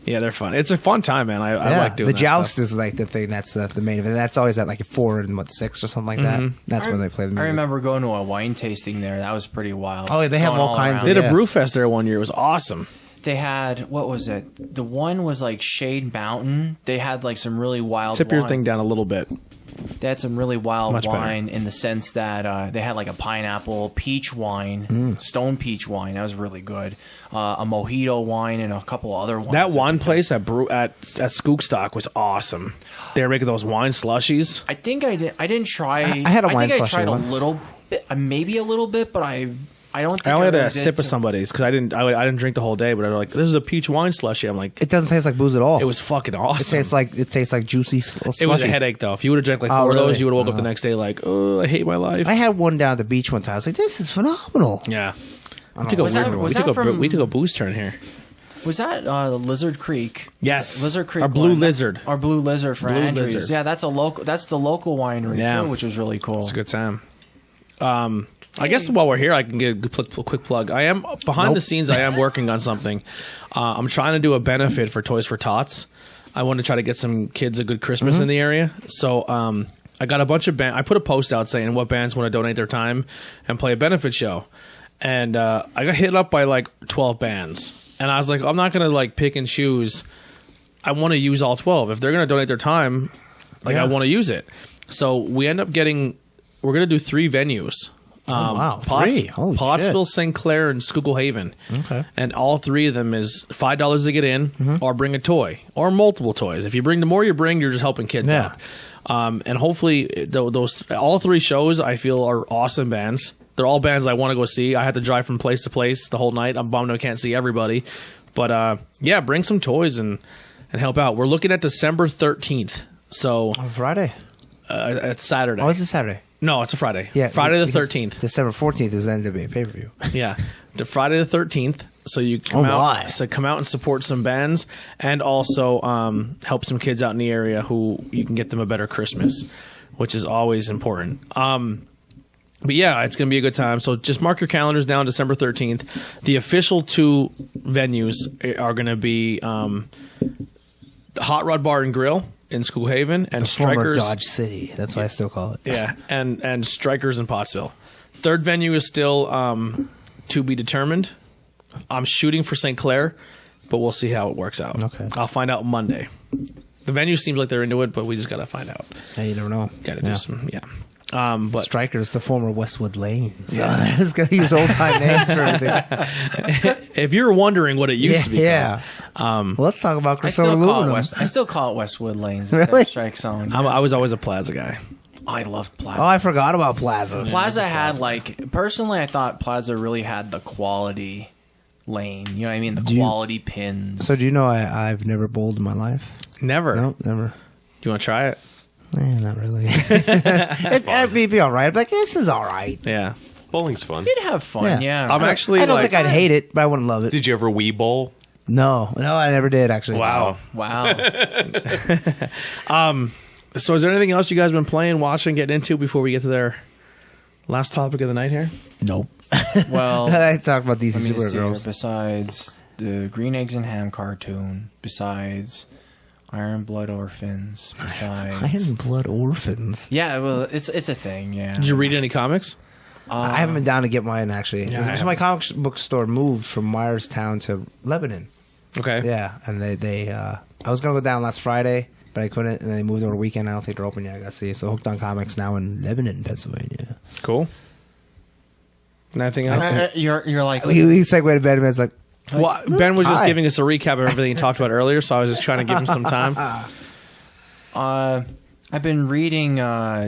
Yeah, they're fun. It's a fun time, man. I like doing the that joust stuff. is like the thing that's the main event. That's always at like 4 and 6 or something like that. That's when they play the music. I remember going to a wine tasting there. That was pretty wild. Oh, yeah, they have Going all kinds around. They had Yeah. a brew fest there one year. It was awesome. They had, what was it? The one was like Shade Mountain. They had like some really wild Tip your wine. thing down a little bit. They had some really wild Much better. wine in the sense that they had like a pineapple peach wine, stone peach wine. That was really good. A mojito wine and a couple other ones. That wine place at Skookstock was awesome. They were making those wine slushies. I think I didn't try. I had a wine think I slushie tried once. a little bit, maybe a little bit, but I don't think I only had really a did sip of too- somebody's because I didn't drink the whole day. But I was like, this is a peach wine slushy. I'm like, it doesn't taste like booze at all. it was fucking It awesome. tastes like juicy. It was a headache though. If you would have drank like 4 Oh, of those, really? you would have woke up the next day like, oh, I hate my life. I had one down at the beach one time. I was like, this is phenomenal. Yeah. We took a Was that- weird one. was We took that a from- we took a booze turn here. Was that Lizard Creek? Yes. Lizard Creek. Our Blue wine. That's- Lizard. Our Blue Lizard for Blue Andrews. Lizard. Yeah, that's a local. That's the local winery Yeah. too, which was really cool. It's a good time. I guess while we're here, I can get a quick plug. I am behind the scenes. I am working on something. I'm trying to do a benefit for Toys for Tots. I want to try to get some kids a good Christmas in the area. So I got a bunch of I put a post out saying what bands want to donate their time and play a benefit show. And I got hit up by like 12 bands. And I was like, I'm not going to like pick and choose. I want to use all 12. If they're going to donate their time, like I want to use it. So we end up we're going to do 3 venues. wow, 3. Holy Pottsville, shit. St. Clair, and Schuylkill Haven. Okay. And all 3 of them is $5 to get in, or bring a toy, or multiple toys. If you bring the more you bring, you're just helping kids Yeah. out. And hopefully, those all 3 shows I feel are awesome bands. They're all bands I want to go see. I had to drive from place to place the whole night. I'm bummed I can't see everybody, but yeah, bring some toys and help out. We're looking at December 13th, so On Friday. it's Saturday. Oh, it's a Saturday. No, it's a Friday. Yeah, Friday the because 13th. December 14th is the NWA pay-per-view. Yeah, the Friday the 13th. So you come out and support some bands, and also help some kids out in the area who you can get them a better Christmas, which is always important. But yeah, it's going to be a good time. So just mark your calendars down, December 13th. The official 2 venues are going to be Hot Rod Bar and Grill in School Haven and Former Strikers. Dodge City. That's what I still call it. Yeah, and Strikers in Pottsville. Third venue is still to be determined. I'm shooting for St. Clair, but we'll see how it works out. Okay. I'll find out Monday. The venue seems like they're into it, but we just got to find out. Yeah, you never know. Got to do some, yeah. But Strikers, the former Westwood Lane. So I was going to use old time names for everything. if you're wondering what it used to be Well, let's talk about I Crystal still, call it Aluminum. I still call it Westwood Lanes. Really? Strike Zone. I was always a Plaza guy. I loved Plaza. Oh, I forgot about Plaza. Plaza had personally, I thought Plaza really had the quality lane. You know what I mean? The quality pins. So do you know I've never bowled in my life? Never. No, never. Do you want to try it? Not really. It'd be all right. I'd be like, this is all right. Yeah. Bowling's fun. did have fun, yeah. I'm actually I don't like, think I'd hate it, but I wouldn't love it. Did you ever Wii bowl? No, I never did actually. wow. Wow. So is there anything else you guys been playing, watching, getting into before we get to their last topic of the night here? Nope. Well, I talk about these let me see here. Supergirls. Besides the Green Eggs and Ham cartoon, besides Iron Blood Orphans, besides Iron Blood Orphans. yeah, well, it's a thing. Yeah. Did you read any comics? I haven't been down to get mine actually. Yeah, I Because my comic book store moved from Myerstown to Lebanon. Okay. Yeah, and they I was gonna go down last Friday, but I couldn't, and they moved over the weekend. I don't think they're open yet. I gotta see. So Hooked on Comics now in Lebanon, Pennsylvania. Cool. Nothing else? You're like We segued to Ben, and Ben's like, Well, Ben was just Hi. giving us a recap of everything he talked about earlier, so I was just trying to give him some time. I've been reading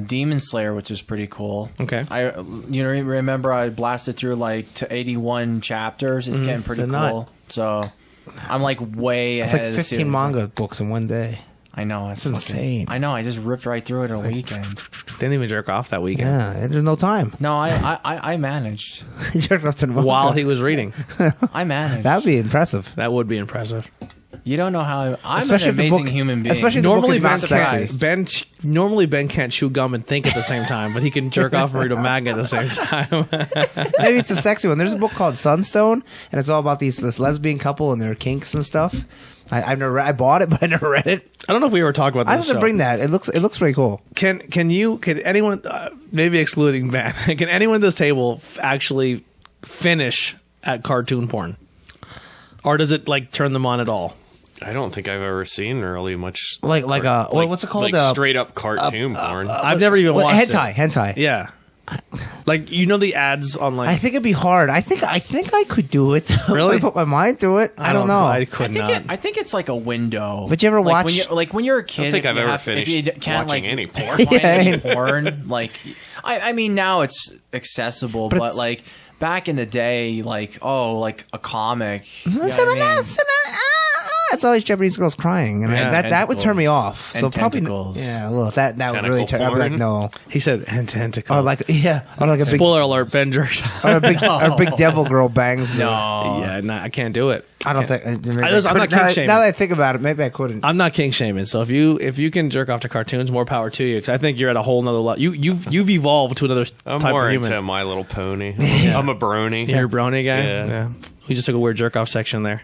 Demon Slayer, which is pretty cool. Okay. Remember I blasted through like to 81 chapters. It's getting pretty It's a cool. So I'm like way it's ahead like of the 15 series. manga books in one day. I know it's insane. I know. I just ripped right through it in a weekend. Didn't even jerk off that weekend Yeah, and there's no time. No, I managed. He jerked off to the manga. while he was reading. I managed. That'd be impressive. That would be impressive. You don't know how I'm Especially an if the amazing book- human being. especially if the Normally book Ben is not can't, sexy. normally Ben can't chew gum and think at the same time, but he can jerk off and read a manga at the same time. Maybe it's a sexy one. There's a book called Sunstone, and it's all about this lesbian couple and their kinks and stuff. I've never I bought it, but I never read it. I don't know if we ever talked about I this. have to bring that. It looks pretty cool. Can anyone, maybe excluding Ben, can anyone at this table actually finish at cartoon porn, or does it like turn them on at all? I don't think I've ever seen really much Like what's it called? Like straight up cartoon porn. I've never even watched hentai. it. Yeah, like the ads on like. I think it'd be hard. I think I could do it. Really? If I put my mind to it. I don't know. I could not. I think it's like a window. But you ever like watch- when you're a kid? I don't think if I've you ever have- finished if you can't watching like any porn. find any Yeah. porn. Like, I mean now it's accessible, But but, it's- like back in the day, like a comic. You know what I mean? It's always Japanese girls crying, and Yeah. that would turn me off. And So probably tentacles. yeah. Well, that would really turn. I'd be like porn? no, He said tentacle. or like a big Spoiler alert: Ben jerks. or a big devil girl bangs. No. Yeah, no, I can't do it. I don't think. I'm not kink shaming. Now that I think about it, maybe I couldn't. I'm not king shaming. So if you can jerk off to cartoons, more power to you. 'Cause I think you're at a whole nother level. You've evolved to another I'm type more of human. into My Little Pony. I'm a brony. You're a brony guy. Yeah. We just took a weird jerk off section there.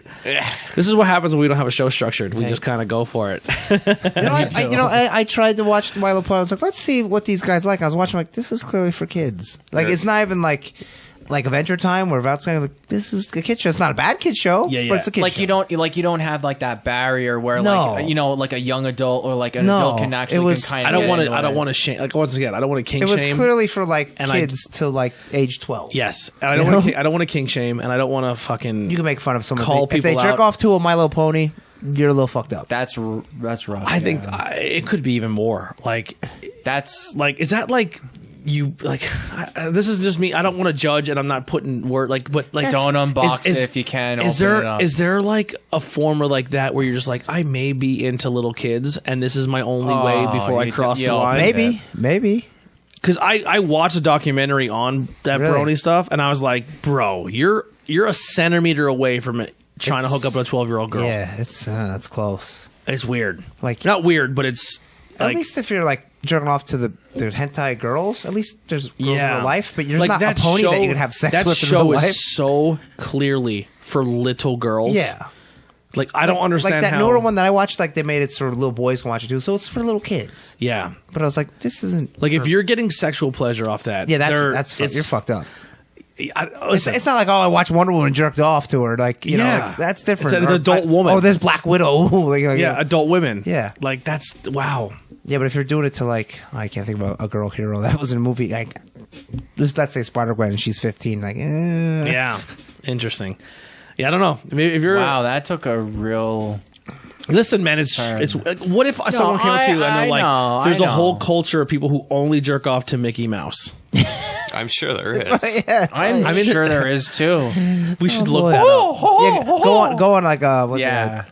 This is what happens when we don't have a show structured. We just kind of go for it. I tried to watch My Little Pony. I was like, let's see what these guys like. I was watching, like, this is clearly for kids. Like, it's not even like Adventure Time where Val's saying, like, this is a kid show. It's not a bad kid show, Yeah, yeah. but it's a kid Like show. you don't have like that barrier where No. like a young adult or like an No, adult can it actually was- kind I of. don't want to shame. Like once again, I don't want to king It was shame. clearly for like And I- kids to like age 12. Yes, and You know? I don't want to king shame, and I don't want to fucking. You can make fun of someone. Call If they people jerk out. off to a My Little Pony, you're a little fucked up. That's rough. I think yeah. it could be even more. Like is that like you like? This is just me. I don't want to judge, and I'm not putting word like, but like don't unbox is- it if you can. Is open there it up. is there like a form like that where you're just like, I may be into little kids, and this is my only way before I you- cross the yo, line? Maybe. because I watched a documentary on that Really? brony stuff, and I was like, bro, you're a centimeter away from it trying to hook up with a 12-year-old girl. Yeah, it's close. It's weird. Like- not weird, but it's At like, least if you're like jerking off to the hentai girls, at least there's girls in real life, but you're like not a pony that you can have sex that with in show real is life. so clearly for little girls. Yeah. Like, I don't understand like that how... newer one that I watched, like they made it sort of little boys can watch it too, so it's for little kids. Yeah. But I was like, this isn't Like, if you're getting sexual pleasure off that... yeah, you're fucked up. Listen, It's not like, oh, I watched Wonder Woman and jerked off to her. Like, you know, like, that's different. It's an Or, adult woman. Oh, there's Black Widow. like, yeah, adult women. Yeah. Like, that's... Wow. Yeah, but if you're doing it to like, I can't think of a girl hero that was in a movie. Like, let's say Spider-Gwen and she's 15. Like, Yeah. Interesting. Yeah, I don't know. Maybe if you're... Wow, that took a real. Listen, man, it's like, what if someone came up to you and they're like, know, there's I a whole know. culture of people who only jerk off to Mickey Mouse. I'm sure there is. yeah. I'm sure there is too. We should look boy. that up. Yeah, go on like Yeah.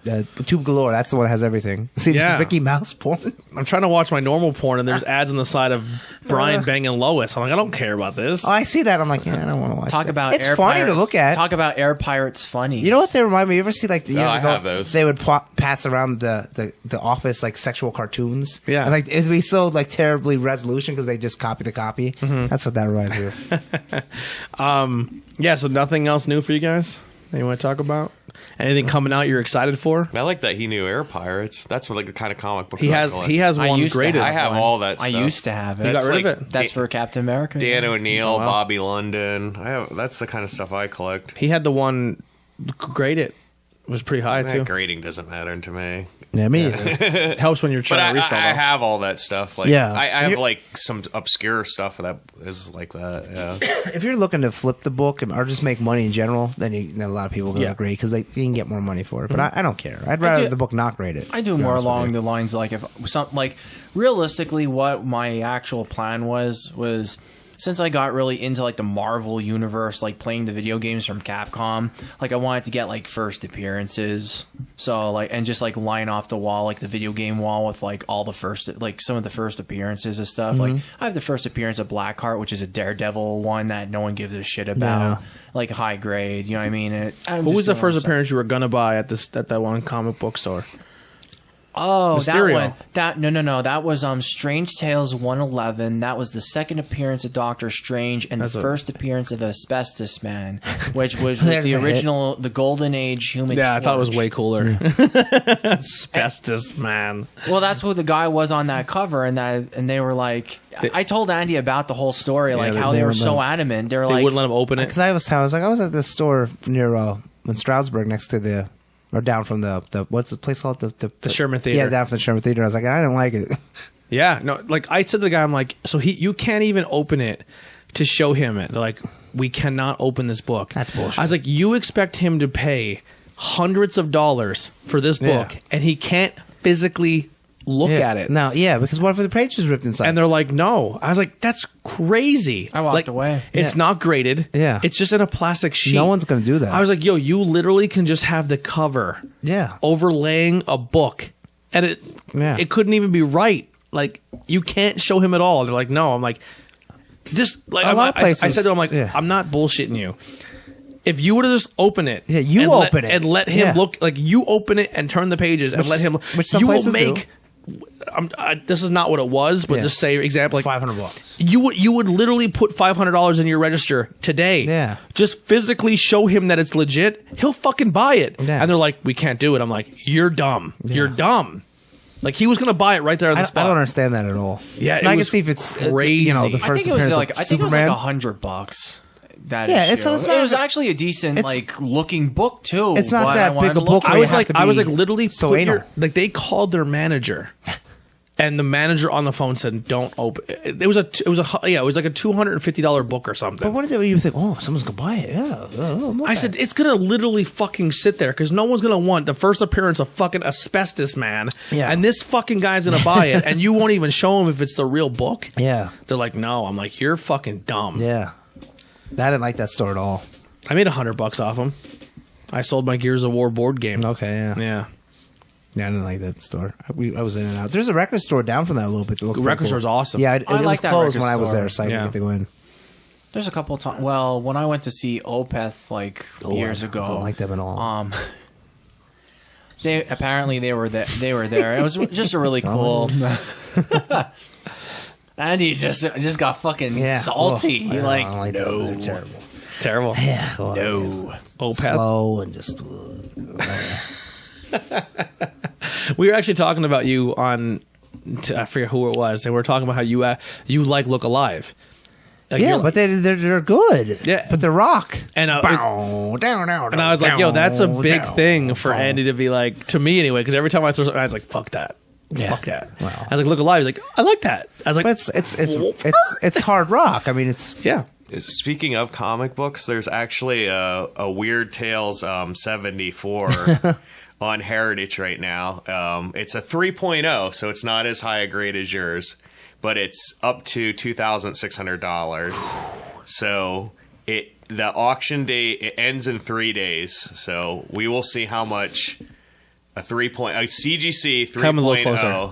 Tube Galore. That's the one that has everything. See, Yeah. there's Mickey Mouse porn. I'm trying to watch my normal porn and there's ads on the side of Brian banging Lois. I'm like, I don't care about this. Oh, I see that. I'm like, yeah, I don't want to watch. Talk that. about it's air funny pirates. to look at. Talk about air pirates funny. You know what they remind me? You ever see like the years I ago? have those. They would pass around the office like sexual cartoons. Yeah. and like it'd be so like terribly resolution because they just copy the copy. Mm-hmm. That's what that reminds me of. Yeah, so nothing else new for you guys that you want to talk about? Anything coming out you're excited for? I like that he knew Air Pirates. That's what, like the kind of comic books He I has collect. one used to graded. I have one. all that I stuff. used to have it. You got That's rid like of it? That's for Captain America. Dan yeah. O'Neill, Oh, wow. Bobby London. That's the kind of stuff I collect. He had the one graded. It was pretty high, too. That grading doesn't matter to me. Yeah, me. It helps when you're But trying to I resell I them. have all that stuff. Like, Yeah. I have like some obscure stuff that is like that. Yeah. If you're looking to flip the book or just make money in general, then a lot of people go Yeah. grade because you can get more money for it. But I don't care. I'd rather do- the book not grade it. I do to be more honest with along you. the lines like if some like realistically what my actual plan was since I got really into like the Marvel universe, like playing the video games from Capcom, like I wanted to get like first appearances. So like and just like line off the wall, like the video game wall with like all the first like some of the first appearances and stuff. Like I have the first appearance of Blackheart, which is a Daredevil one that no one gives a shit about. Yeah. Like high grade, you know what I mean? Who was the first appearance you were going to buy at that one comic book store? Oh, Mysterio. that one. No. That was Strange Tales 111. That was the second appearance of Doctor Strange and the first appearance of Asbestos Man, which was There's the a hit. original, the Golden Age Human. Yeah, I thought it was Torch. way cooler. Asbestos Man. Well, that's who the guy was on that cover, and they were like, I told Andy about the whole story, like they how they were wouldn't so let adamant. They were They like, wouldn't let him open it. Because I was at the store near in Stroudsburg next to or down from the what's the place called the Sherman Theater. Yeah, down from the Sherman Theater. I was like, I didn't like it. Yeah, no, like I said to the guy, I'm like, so you can't even open it to show him it. They're like, we cannot open this book. That's bullshit. I was like, you expect him to pay hundreds of dollars for this book, Yeah. and he can't physically look Yeah. at it. No, yeah, because what if the page is ripped inside? And they're like, no. I was like, that's crazy. I walked Like, away. It's Yeah. not graded. Yeah. It's just in a plastic sheet. No one's gonna do that. I was like, yo, you literally can just have the cover yeah, overlaying a book. And it couldn't even be right. Like, you can't show him at all. They're like, no. I'm like, just like A lot of I places- said to him, like, yeah. I'm not bullshitting you. If you were to just open it, Yeah, you and open it. and let him Yeah. look, like you open it and turn the pages and let him. which some you will places do. make. This is not what it was, but Yeah. just say example like $500. you would literally put $500 in your register today. Yeah. Just physically show him that it's legit. He'll fucking buy it. Yeah. And they're like, we can't do it. I'm like, you're dumb. You're dumb. Like he was gonna buy it right there on the I spot. don't understand that at all. Yeah, it And I can was see if it's crazy. the I first I think it was appearance like of I think it was like Superman. $100. That Yeah, issue. it's not it was even- actually a decent it's- like looking book too. It's not but that I wanted big to a look book at where I you was have like, to I was be like, literally so put anal. like they called their manager, and the manager on the phone said, "Don't open." It was like a $250 book or something. But what did you think? Oh, someone's gonna buy it. Yeah. I said it's gonna literally fucking sit there because no one's gonna want the first appearance of fucking Asbestos Man, Yeah. and this fucking guy's gonna buy it, and you won't even show him if it's the real book. Yeah. They're like, no. I'm like, you're fucking dumb. Yeah. I didn't like that store at all. I made $100 off him. I sold my Gears of War board game. Okay. Yeah. Yeah. Yeah, I didn't like that store. I was in and out. There's a record store down from that a little bit. The record store's awesome. Yeah, it I was like that closed record when I was store. there, so I didn't get to go in. There's a couple of times. Well, when I went to see Opeth years ago, I don't like them at all. They were there. They were there. It was just a really cool. Andy just got fucking salty. Oh, He I don't like them. They're terrible. Terrible. Yeah. No. Opeth. Slow and just. We were actually talking about you on, I forget who it was. They were talking about how you like Look Alive. Like, Yeah, but they're good. Yeah. But they're rock. And I was like, yo, that's a big thing for Andy to be like, to me anyway, because every time I throw something, I was like, fuck that. Yeah. Fuck that. Wow. I was like, Look Alive. He's like, I like that. I was like, But it's hard rock. I mean, it's yeah. Speaking of comic books, there's actually a Weird Tales 74 on Heritage right now. It's a 3.0, so it's not as high a grade as yours, but it's up to $2,600. So the auction date, it ends in 3 days. So we will see how much a CGC 3.0. Come a little closer.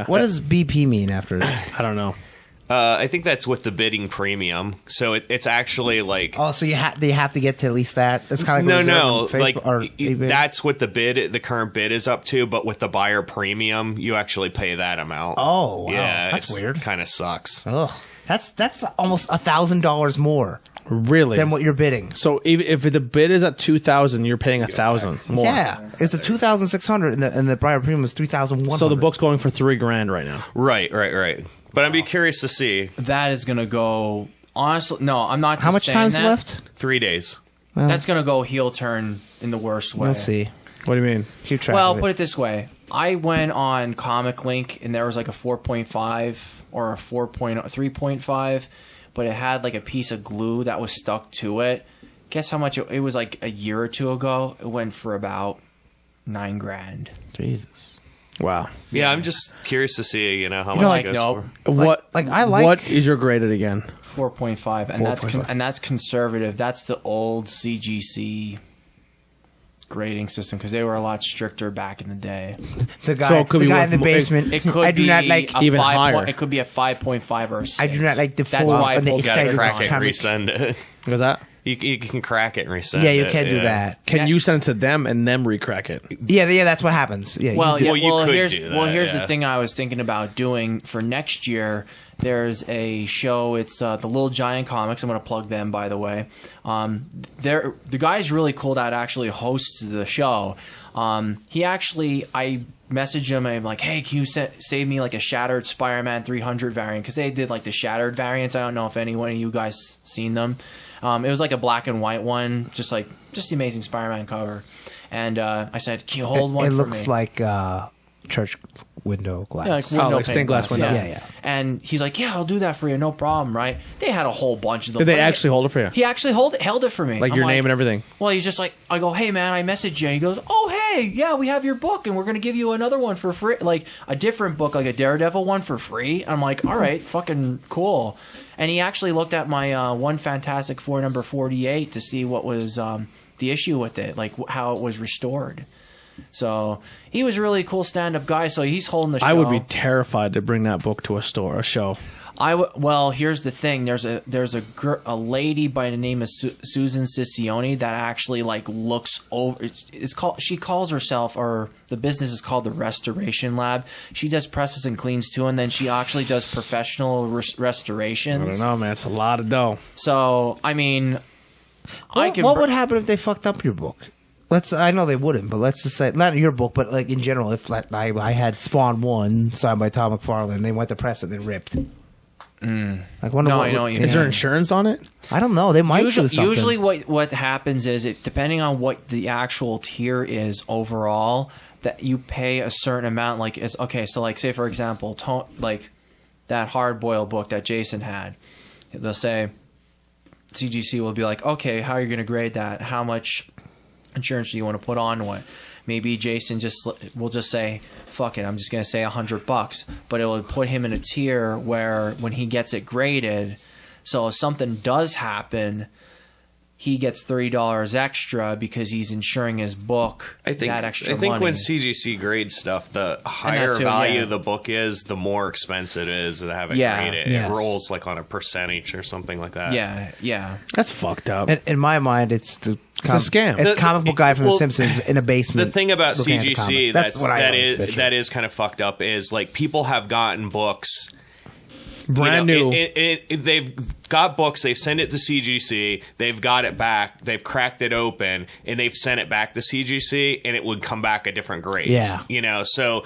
What does BP mean after that? I don't know. I think that's with the bidding premium. So it's actually like... Oh, so you have to get to at least that? That's kind of No. Like, that's what the current bid is up to, but with the buyer premium, you actually pay that amount. Oh, wow. Yeah, That's weird. Kind of sucks. Ugh. That's almost $1,000 more Really? than what you're bidding. So if the bid is at 2,000, you're paying 1,000 more. Yeah, it's a 2,600, and the buyer premium is 3,100. So the book's going for $3,000 right now. Right. But I'd be curious to see. That is gonna go. Honestly, no, I'm not. How much time's left? 3 days. That's gonna go heel turn in the worst way. We'll see. What do you mean? Keep track. Well, of put it this way: I went on Comic Link, and there was like a 4.5 or a 3.5, but it had like a piece of glue that was stuck to it. Guess how much it was? Like a year or two ago, it went for about $9,000. Jesus. Wow. Yeah, I'm just curious to see, how much like, it goes nope. for. What is your grade at again? 4.5, and that's conservative. That's the old CGC grading system because they were a lot stricter back in the day. The guy, So it could the be guy worth in the mo- basement. It could I do be not like. a even 5 higher. It could be a 5.5 or a 6. I do not like the That's full- why I when they pulled say You the gotta it's crack it, trying to- resend it. Was that? You can crack it and resend Yeah, it. you can do that. Can Yeah. you send it to them and them recrack it? Yeah, that's what happens. Yeah. Well, Well, you could here's do that, here's yeah. the thing I was thinking about doing for next year. There's a show. It's the Little Giant Comics. I'm going to plug them, by the way. The guy's really cool that actually hosts the show. I messaged him and I'm like, hey, can you save me like a Shattered Spider-Man 300 variant? Because they did like the Shattered variants. I don't know if any one of you guys seen them. It was like a black and white one, just the Amazing Spider-Man cover. And I said, can you hold one It for me? looks like church window glass. Yeah, like window like pane stained glass window. Yeah. And he's like, yeah, I'll do that for you, no problem, right? They had a whole bunch of them. Did they actually hold it for you? He actually held it for me. Like I'm your name and everything? Well, he's just like, I go, hey, man, I messaged you. He goes, oh, hey, yeah, we have your book, and we're going to give you another one for free. Like, a different book, like a Daredevil one for free. I'm like, all right, fucking cool. And he actually looked at my One Fantastic Four number 48 to see what was the issue with it, like how it was restored. So he was a really cool stand-up guy. So he's holding the show. I would be terrified to bring that book to a show. Well, here's the thing. There's a lady by the name of Susan Ciccione that actually like looks over. She calls herself, or the business is called the Restoration Lab. She does presses and cleans too, and then she actually does professional restorations. I don't know, man. It's a lot of dough. So I mean, What would happen if they fucked up your book? I know they wouldn't, but let's just say, not your book, but like in general, if like, I had Spawn 1 signed by Todd McFarlane, they went to press it, they ripped. Like, No, I know what you Is there mean. insurance on it? I don't know. They might do something. Usually what happens is, depending on what the actual tier is overall, that you pay a certain amount. Like, it's okay. So like, say for example, like that Hard Boiled book that Jason had, they'll say CGC will be like, okay, how are you going to grade that? How much insurance do you want to put on what? Maybe Jason will just say, fuck it, I'm just going to say $100, but it will put him in a tier where when he gets it graded, so if something does happen, he gets $30 extra because he's insuring his book. I think that extra when money. CGC grades stuff, the higher too, value yeah. the book is, the more expensive it is to have it Yeah. graded. Yes. It rolls like on a percentage or something like that. Yeah. That's fucked up. In my mind, it's the It's a scam. It's comic book guy from well, The Simpsons in a basement. The thing about looking at the CGC comic. That's what I always picture. that is kind of fucked up is like people have gotten books. Brand new. They've got books. They've sent it to CGC. They've got it back. They've cracked it open, and they've sent it back to CGC, and it would come back a different grade. Yeah. So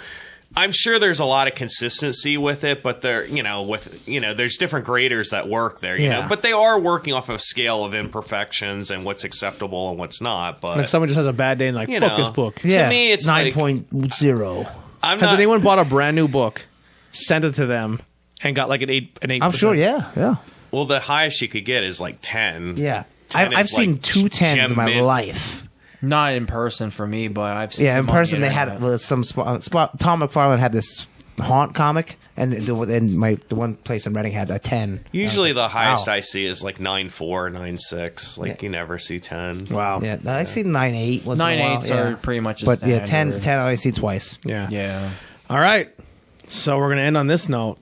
I'm sure there's a lot of consistency with it, but there's different graders that work there. You know, but they are working off of a scale of imperfections and what's acceptable and what's not. But like someone just has a bad day and like, fuck this book. To me, it's 9.0. Has anyone bought a brand new book, sent it to them, and got like an 8%? I'm sure, yeah. Well, the highest you could get is like 10. Yeah. 10 I've is seen like 2 10s in my gem mint. life. Not in person for me, but I've seen Yeah, in them on person the they had internet. some Tom McFarlane had this Haunt comic, and the one place in Reading had a 10. Usually the highest wow. I see is like 9.4, 9.6. Like you never see 10. Wow. Yeah, I see 9.8. 9.8s are pretty much. But yeah, standard. 10 I only see twice. Yeah. All right. So we're gonna end on this note.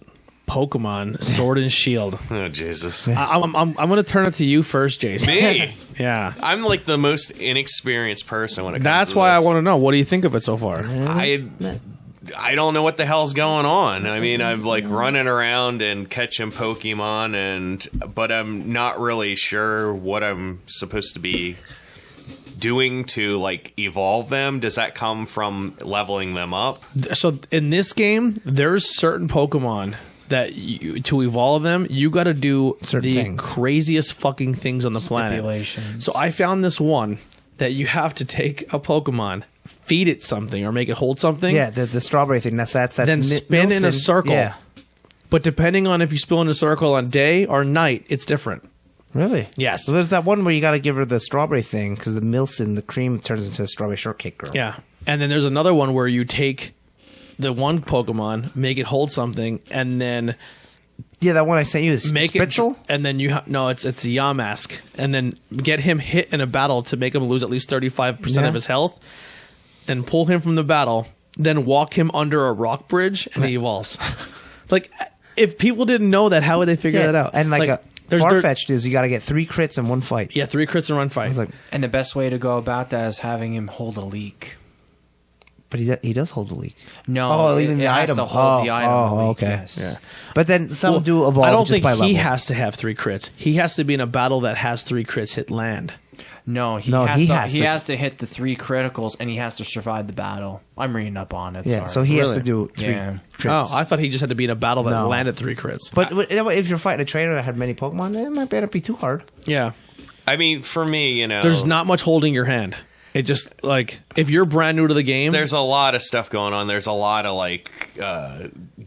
Pokemon Sword and Shield. Oh Jesus! I'm gonna turn it to you first, Jason. Me? Yeah. I'm like the most inexperienced person when it comes That's to why I this. want to know. What do you think of it so far? I don't know what the hell's going on. I mean, I'm like running around and catching Pokemon, but I'm not really sure what I'm supposed to be doing to like evolve them. Does that come from leveling them up? So in this game, there's certain Pokemon that to evolve them, you got to do Certain the things. craziest fucking things on the planet. Stipulations. So I found this one that you have to take a Pokemon, feed it something, or make it hold something. Yeah, the strawberry thing. That's then spin in a Nielsen. circle. Yeah. But depending on if you spill in a circle on day or night, it's different. Really? Yes. So there's that one where you got to give her the strawberry thing because the Milson, the cream, turns into a strawberry shortcake girl. Yeah. And then there's another one where you take the one Pokemon, make it hold something, and then Yeah, that one I sent you is make Spitzel? it. And then no, it's Yamask, and then get him hit in a battle to make him lose at least 35% of his health. Then pull him from the battle. Then walk him under a rock bridge, and he evolves. Like, if people didn't know that, how would they figure that out? And like there's far-fetched is you got to get 3 crits in one fight. Yeah, 3 crits and run fight. I was like, And the best way to go about that is having him hold a leak. but he does hold the leak. No, Oh, it, even it the has item. to hold the item. Oh, leak, okay. Yes. Yeah. But then some Well, do evolve I don't just think by he level. has to have 3 crits. He has to be in a battle that has 3 crits hit land. No, he No, has he to. has he to- has to hit the 3 criticals, and he has to survive the battle. I'm reading up on it. Yeah, sorry. so he has Really? to do 3 Yeah. crits. Oh, I thought he just had to be in a battle that No. landed 3 crits. But if you're fighting a trainer that had many Pokemon, it might not be too hard. Yeah. I mean, for me, There's not much holding your hand. It just, like, if you're brand new to the game, There's a lot of stuff going on. There's a lot of like,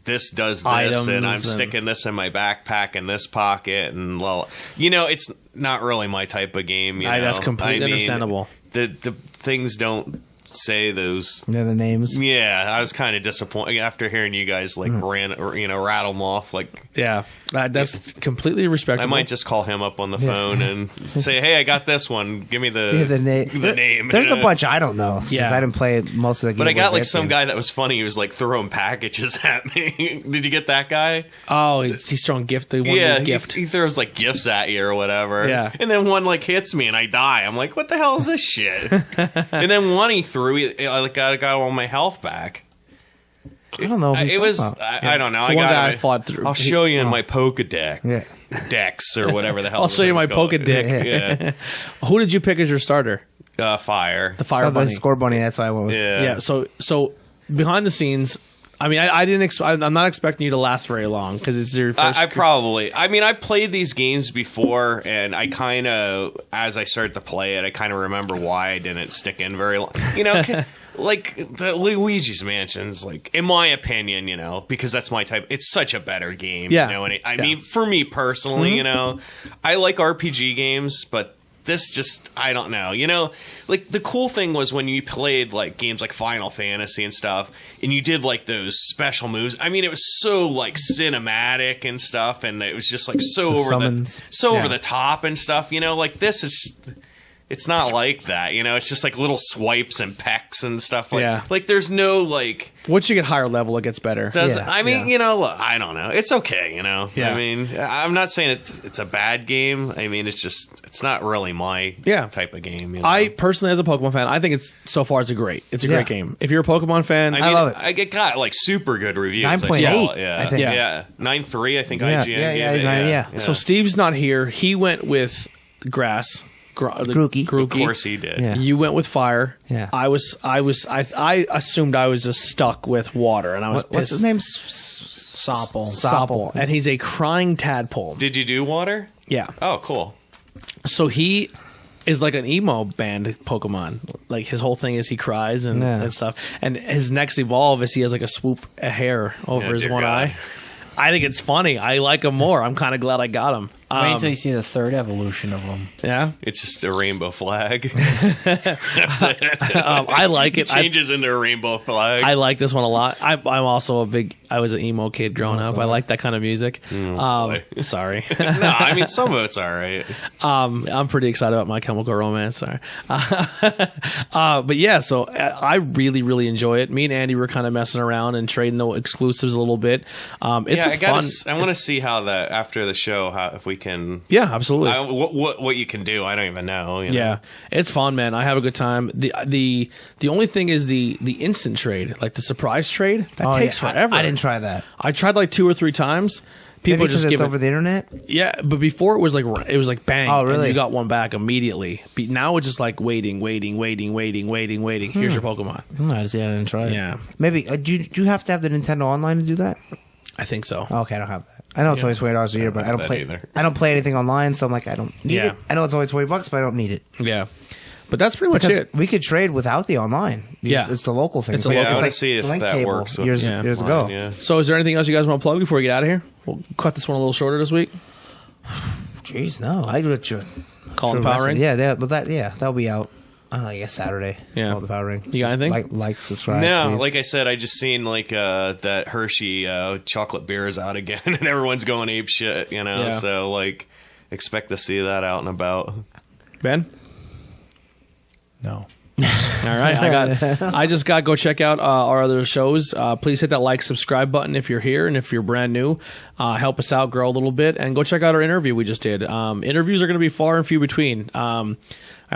this does this, Items and I'm and- sticking this in my backpack in this pocket, and it's not really my type of game. That's completely understandable. The things don't say those. You know the names? Yeah, I was kind of disappointed after hearing you guys like rattle them off. Like, yeah, that's completely respectable. I might just call him up on the phone and say, "Hey, I got this one. Give me the The name. the name." There's a bunch I don't know. Since Yeah. I didn't play most of the game. But I got with like some Ed. guy that was funny. He was like throwing packages at me. Did you get that guy? Oh, he's throwing gift. The one Yeah, little gift. He throws like gifts at you or whatever. Yeah. And then one like hits me and I die. I'm like, what the hell is this shit? And then one he threw, I got all my health back. I don't know. who he's It was, talking about. I don't know. The I one got guy I it. fought through. I'll show you in my Pokedex. Yeah. Dex or whatever the hell. I'll the show you my thing's called. Pokedex. Yeah. Who did you pick as your starter? Fire. The Fire Oh, the Bunny. score bunny. That's why I went with. Yeah. Yeah. So behind the scenes, I mean, I didn't. I'm not expecting you to last very long because it's your first. I played these games before, and I kind of, as I started to play it, I kind of remember why I didn't stick in very long. Like the Luigi's Mansion's, like, in my opinion, because that's my type. It's such a better game. Yeah. And I Yeah. mean, for me personally, I like RPG games, but this just, I don't know. You know, like the cool thing was when you played like games like Final Fantasy and stuff, and you did like those special moves. I mean, it was so like cinematic and stuff, and it was just like so over the top and stuff. You know, like this is. It's not like that, you know. It's just like little swipes and pecks and stuff. Like there's no like. Once you get higher level, it gets better. I mean, you know, look, I don't know. It's okay, you know. Yeah. I mean, I'm not saying it's a bad game. I mean, it's not really my type of game. You know? I personally, as a Pokemon fan, I think it's a great game. If you're a Pokemon fan, I love it. It got like super good reviews. 9.8. I think. Yeah. 9.3. I think IGN gave it. Yeah. So Steve's not here. He went with grass. Grookey. Of course he did. Yeah. You went with fire. Yeah. I assumed I was just stuck with water, and I was pissed. What's his name? Sopple. And he's a crying tadpole. Did you do water? Yeah. Oh, cool. So he is like an emo band Pokemon. Like his whole thing is he cries and stuff. And his next evolve is he has like a swoop of hair over his one eye. I think it's funny. I like him more. I'm kind of glad I got him. Wait until you see the third evolution of them. Yeah, it's just a rainbow flag. That's it. I like it. It changes into a rainbow flag. I like this one a lot. I'm also I was an emo kid growing up. I like that kind of music. Sorry. No, I mean some of it's all right. I'm pretty excited about My Chemical Romance. Sorry. But yeah, so I really, really enjoy it. Me and Andy were kind of messing around and trading the exclusives a little bit. It's fun. I want to see how that after the show, if we can. Yeah, absolutely. What you can do, I don't even know. You know? Yeah, it's fun, man. I have a good time. The only thing is the instant trade, like the surprise trade, that takes forever. I didn't try that. I tried like 2 or 3 times. People just give over the internet. Yeah, but before it was like bang. Oh, really? And you got one back immediately. But now it's just like waiting. Here's your Pokemon. I didn't try it. Yeah, maybe. Do you have to have the Nintendo Online to do that? I think so. Okay, I don't have that. I know it's only $20 a year, but I don't play either. I don't play anything online, so I'm like, I don't need it. I know it's only $20, but I don't need it. Yeah, but that's pretty much it. We could trade without the online. It's the local thing. It's local. I want to see if that works years ago. Yeah. So, is there anything else you guys want to plug before we get out of here? We'll cut this one a little shorter this week. Jeez, no, I do it. Call the Power Ring. Yeah, that'll be out. I guess Saturday. Yeah, Call the Power Ring. You got anything? Like, subscribe. No, please. like I said, I just seen like that Hershey chocolate beer is out again, and everyone's going ape shit. You know, so like expect to see that out and about. Ben? No. All right, I just got to go check out our other shows. Please hit that like, subscribe button if you're here, and if you're brand new, help us out, grow a little bit, and go check out our interview we just did. Interviews are going to be far and few between. I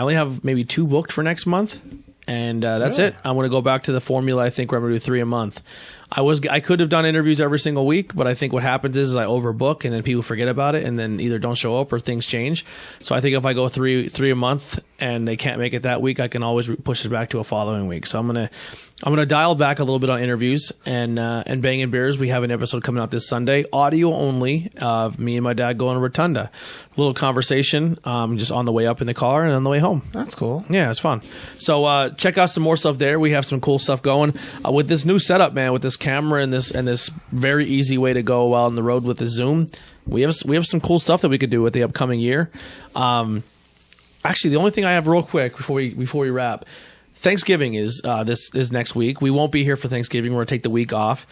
only have maybe 2 booked for next month, and that's it. I'm going to go back to the formula. I think we're going to do 3 a month. I could have done interviews every single week, but I think what happens is I overbook and then people forget about it and then either don't show up or things change. So I think if I go three a month and they can't make it that week, I can always push it back to a following week. So I'm gonna dial back a little bit on interviews and Bangin' Beers. We have an episode coming out this Sunday, audio only, of me and my dad going to Rotunda. A little conversation, just on the way up in the car and on the way home. That's cool. Yeah, it's fun. So check out some more stuff there. We have some cool stuff going with this new setup, man. With this camera and this very easy way to go while on the road with the Zoom. We have some cool stuff that we could do with the upcoming year. Actually, the only thing I have real quick before we wrap. Thanksgiving is this next week. We won't be here for Thanksgiving. We're going to take the week off.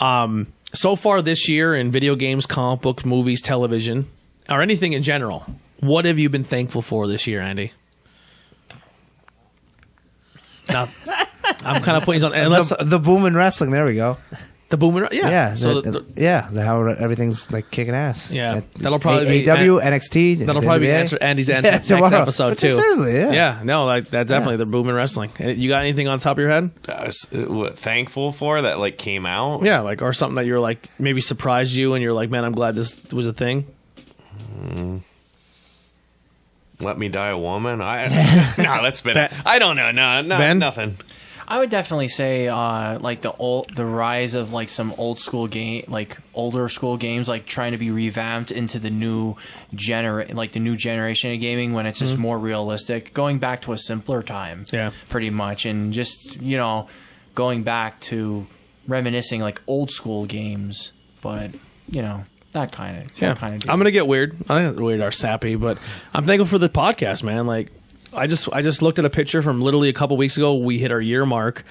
So far this year in video games, comic books, movies, television, or anything in general, what have you been thankful for this year, Andy? Now, I'm kind of putting on unless the boom in wrestling. There we go. The boom in yeah. So how everything's like kicking ass. Yeah, that'll probably be AEW, NXT. That'll probably be Andy's answer next episode too. Seriously, yeah. No, like that definitely the boom in wrestling. You got anything on top of your head? What thankful for that like came out? Yeah, like or something that you're like maybe surprised you and you're like, man, I'm glad this was a thing. Let Me Die a Woman. No, that's been. I don't know. No, nothing. I would definitely say like the rise of like some older school games like trying to be revamped into the new generation of gaming when it's just more realistic, going back to a simpler time. Yeah, pretty much, and just going back to reminiscing like old school games, but That kind of deal. I'm gonna get weird. I think weird are sappy, but I'm thankful for the podcast, man. Like, I just looked at a picture from literally a couple weeks ago. We hit our year mark,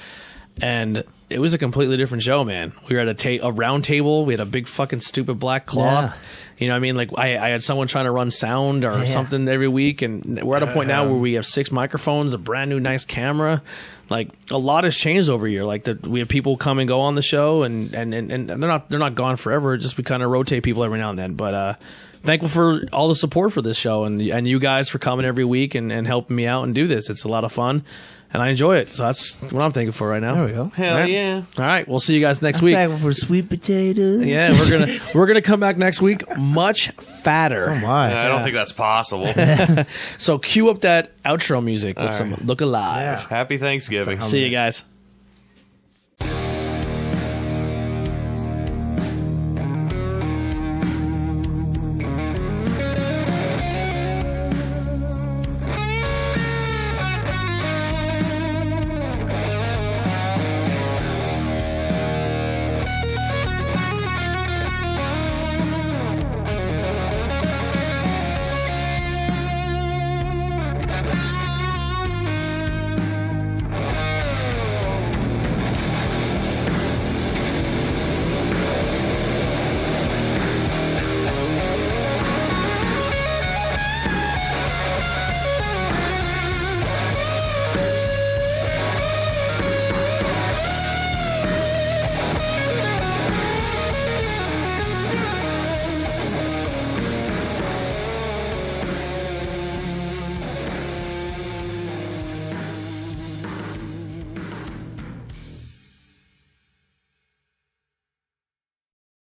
and it was a completely different show, man. We were at a round table. We had a big fucking stupid black cloth. Yeah. You know what I mean? Like, I had someone trying to run sound or something every week, and we're at a point now where we have 6 microphones, a brand new nice camera. Like, a lot has changed over a year. Like, we have people come and go on the show, and they're not gone forever. Just we kind of rotate people every now and then. But thankful for all the support for this show, and you guys for coming every week and helping me out and do this. It's a lot of fun. And I enjoy it. So that's what I'm thankful for right now. There we go. Hell yeah. All right. We'll see you guys next week. Thankful for sweet potatoes. Yeah, we're gonna come back next week much fatter. Oh my! I don't think that's possible. So cue up that outro music with some Look Alive. Yeah. Happy Thanksgiving. See you guys.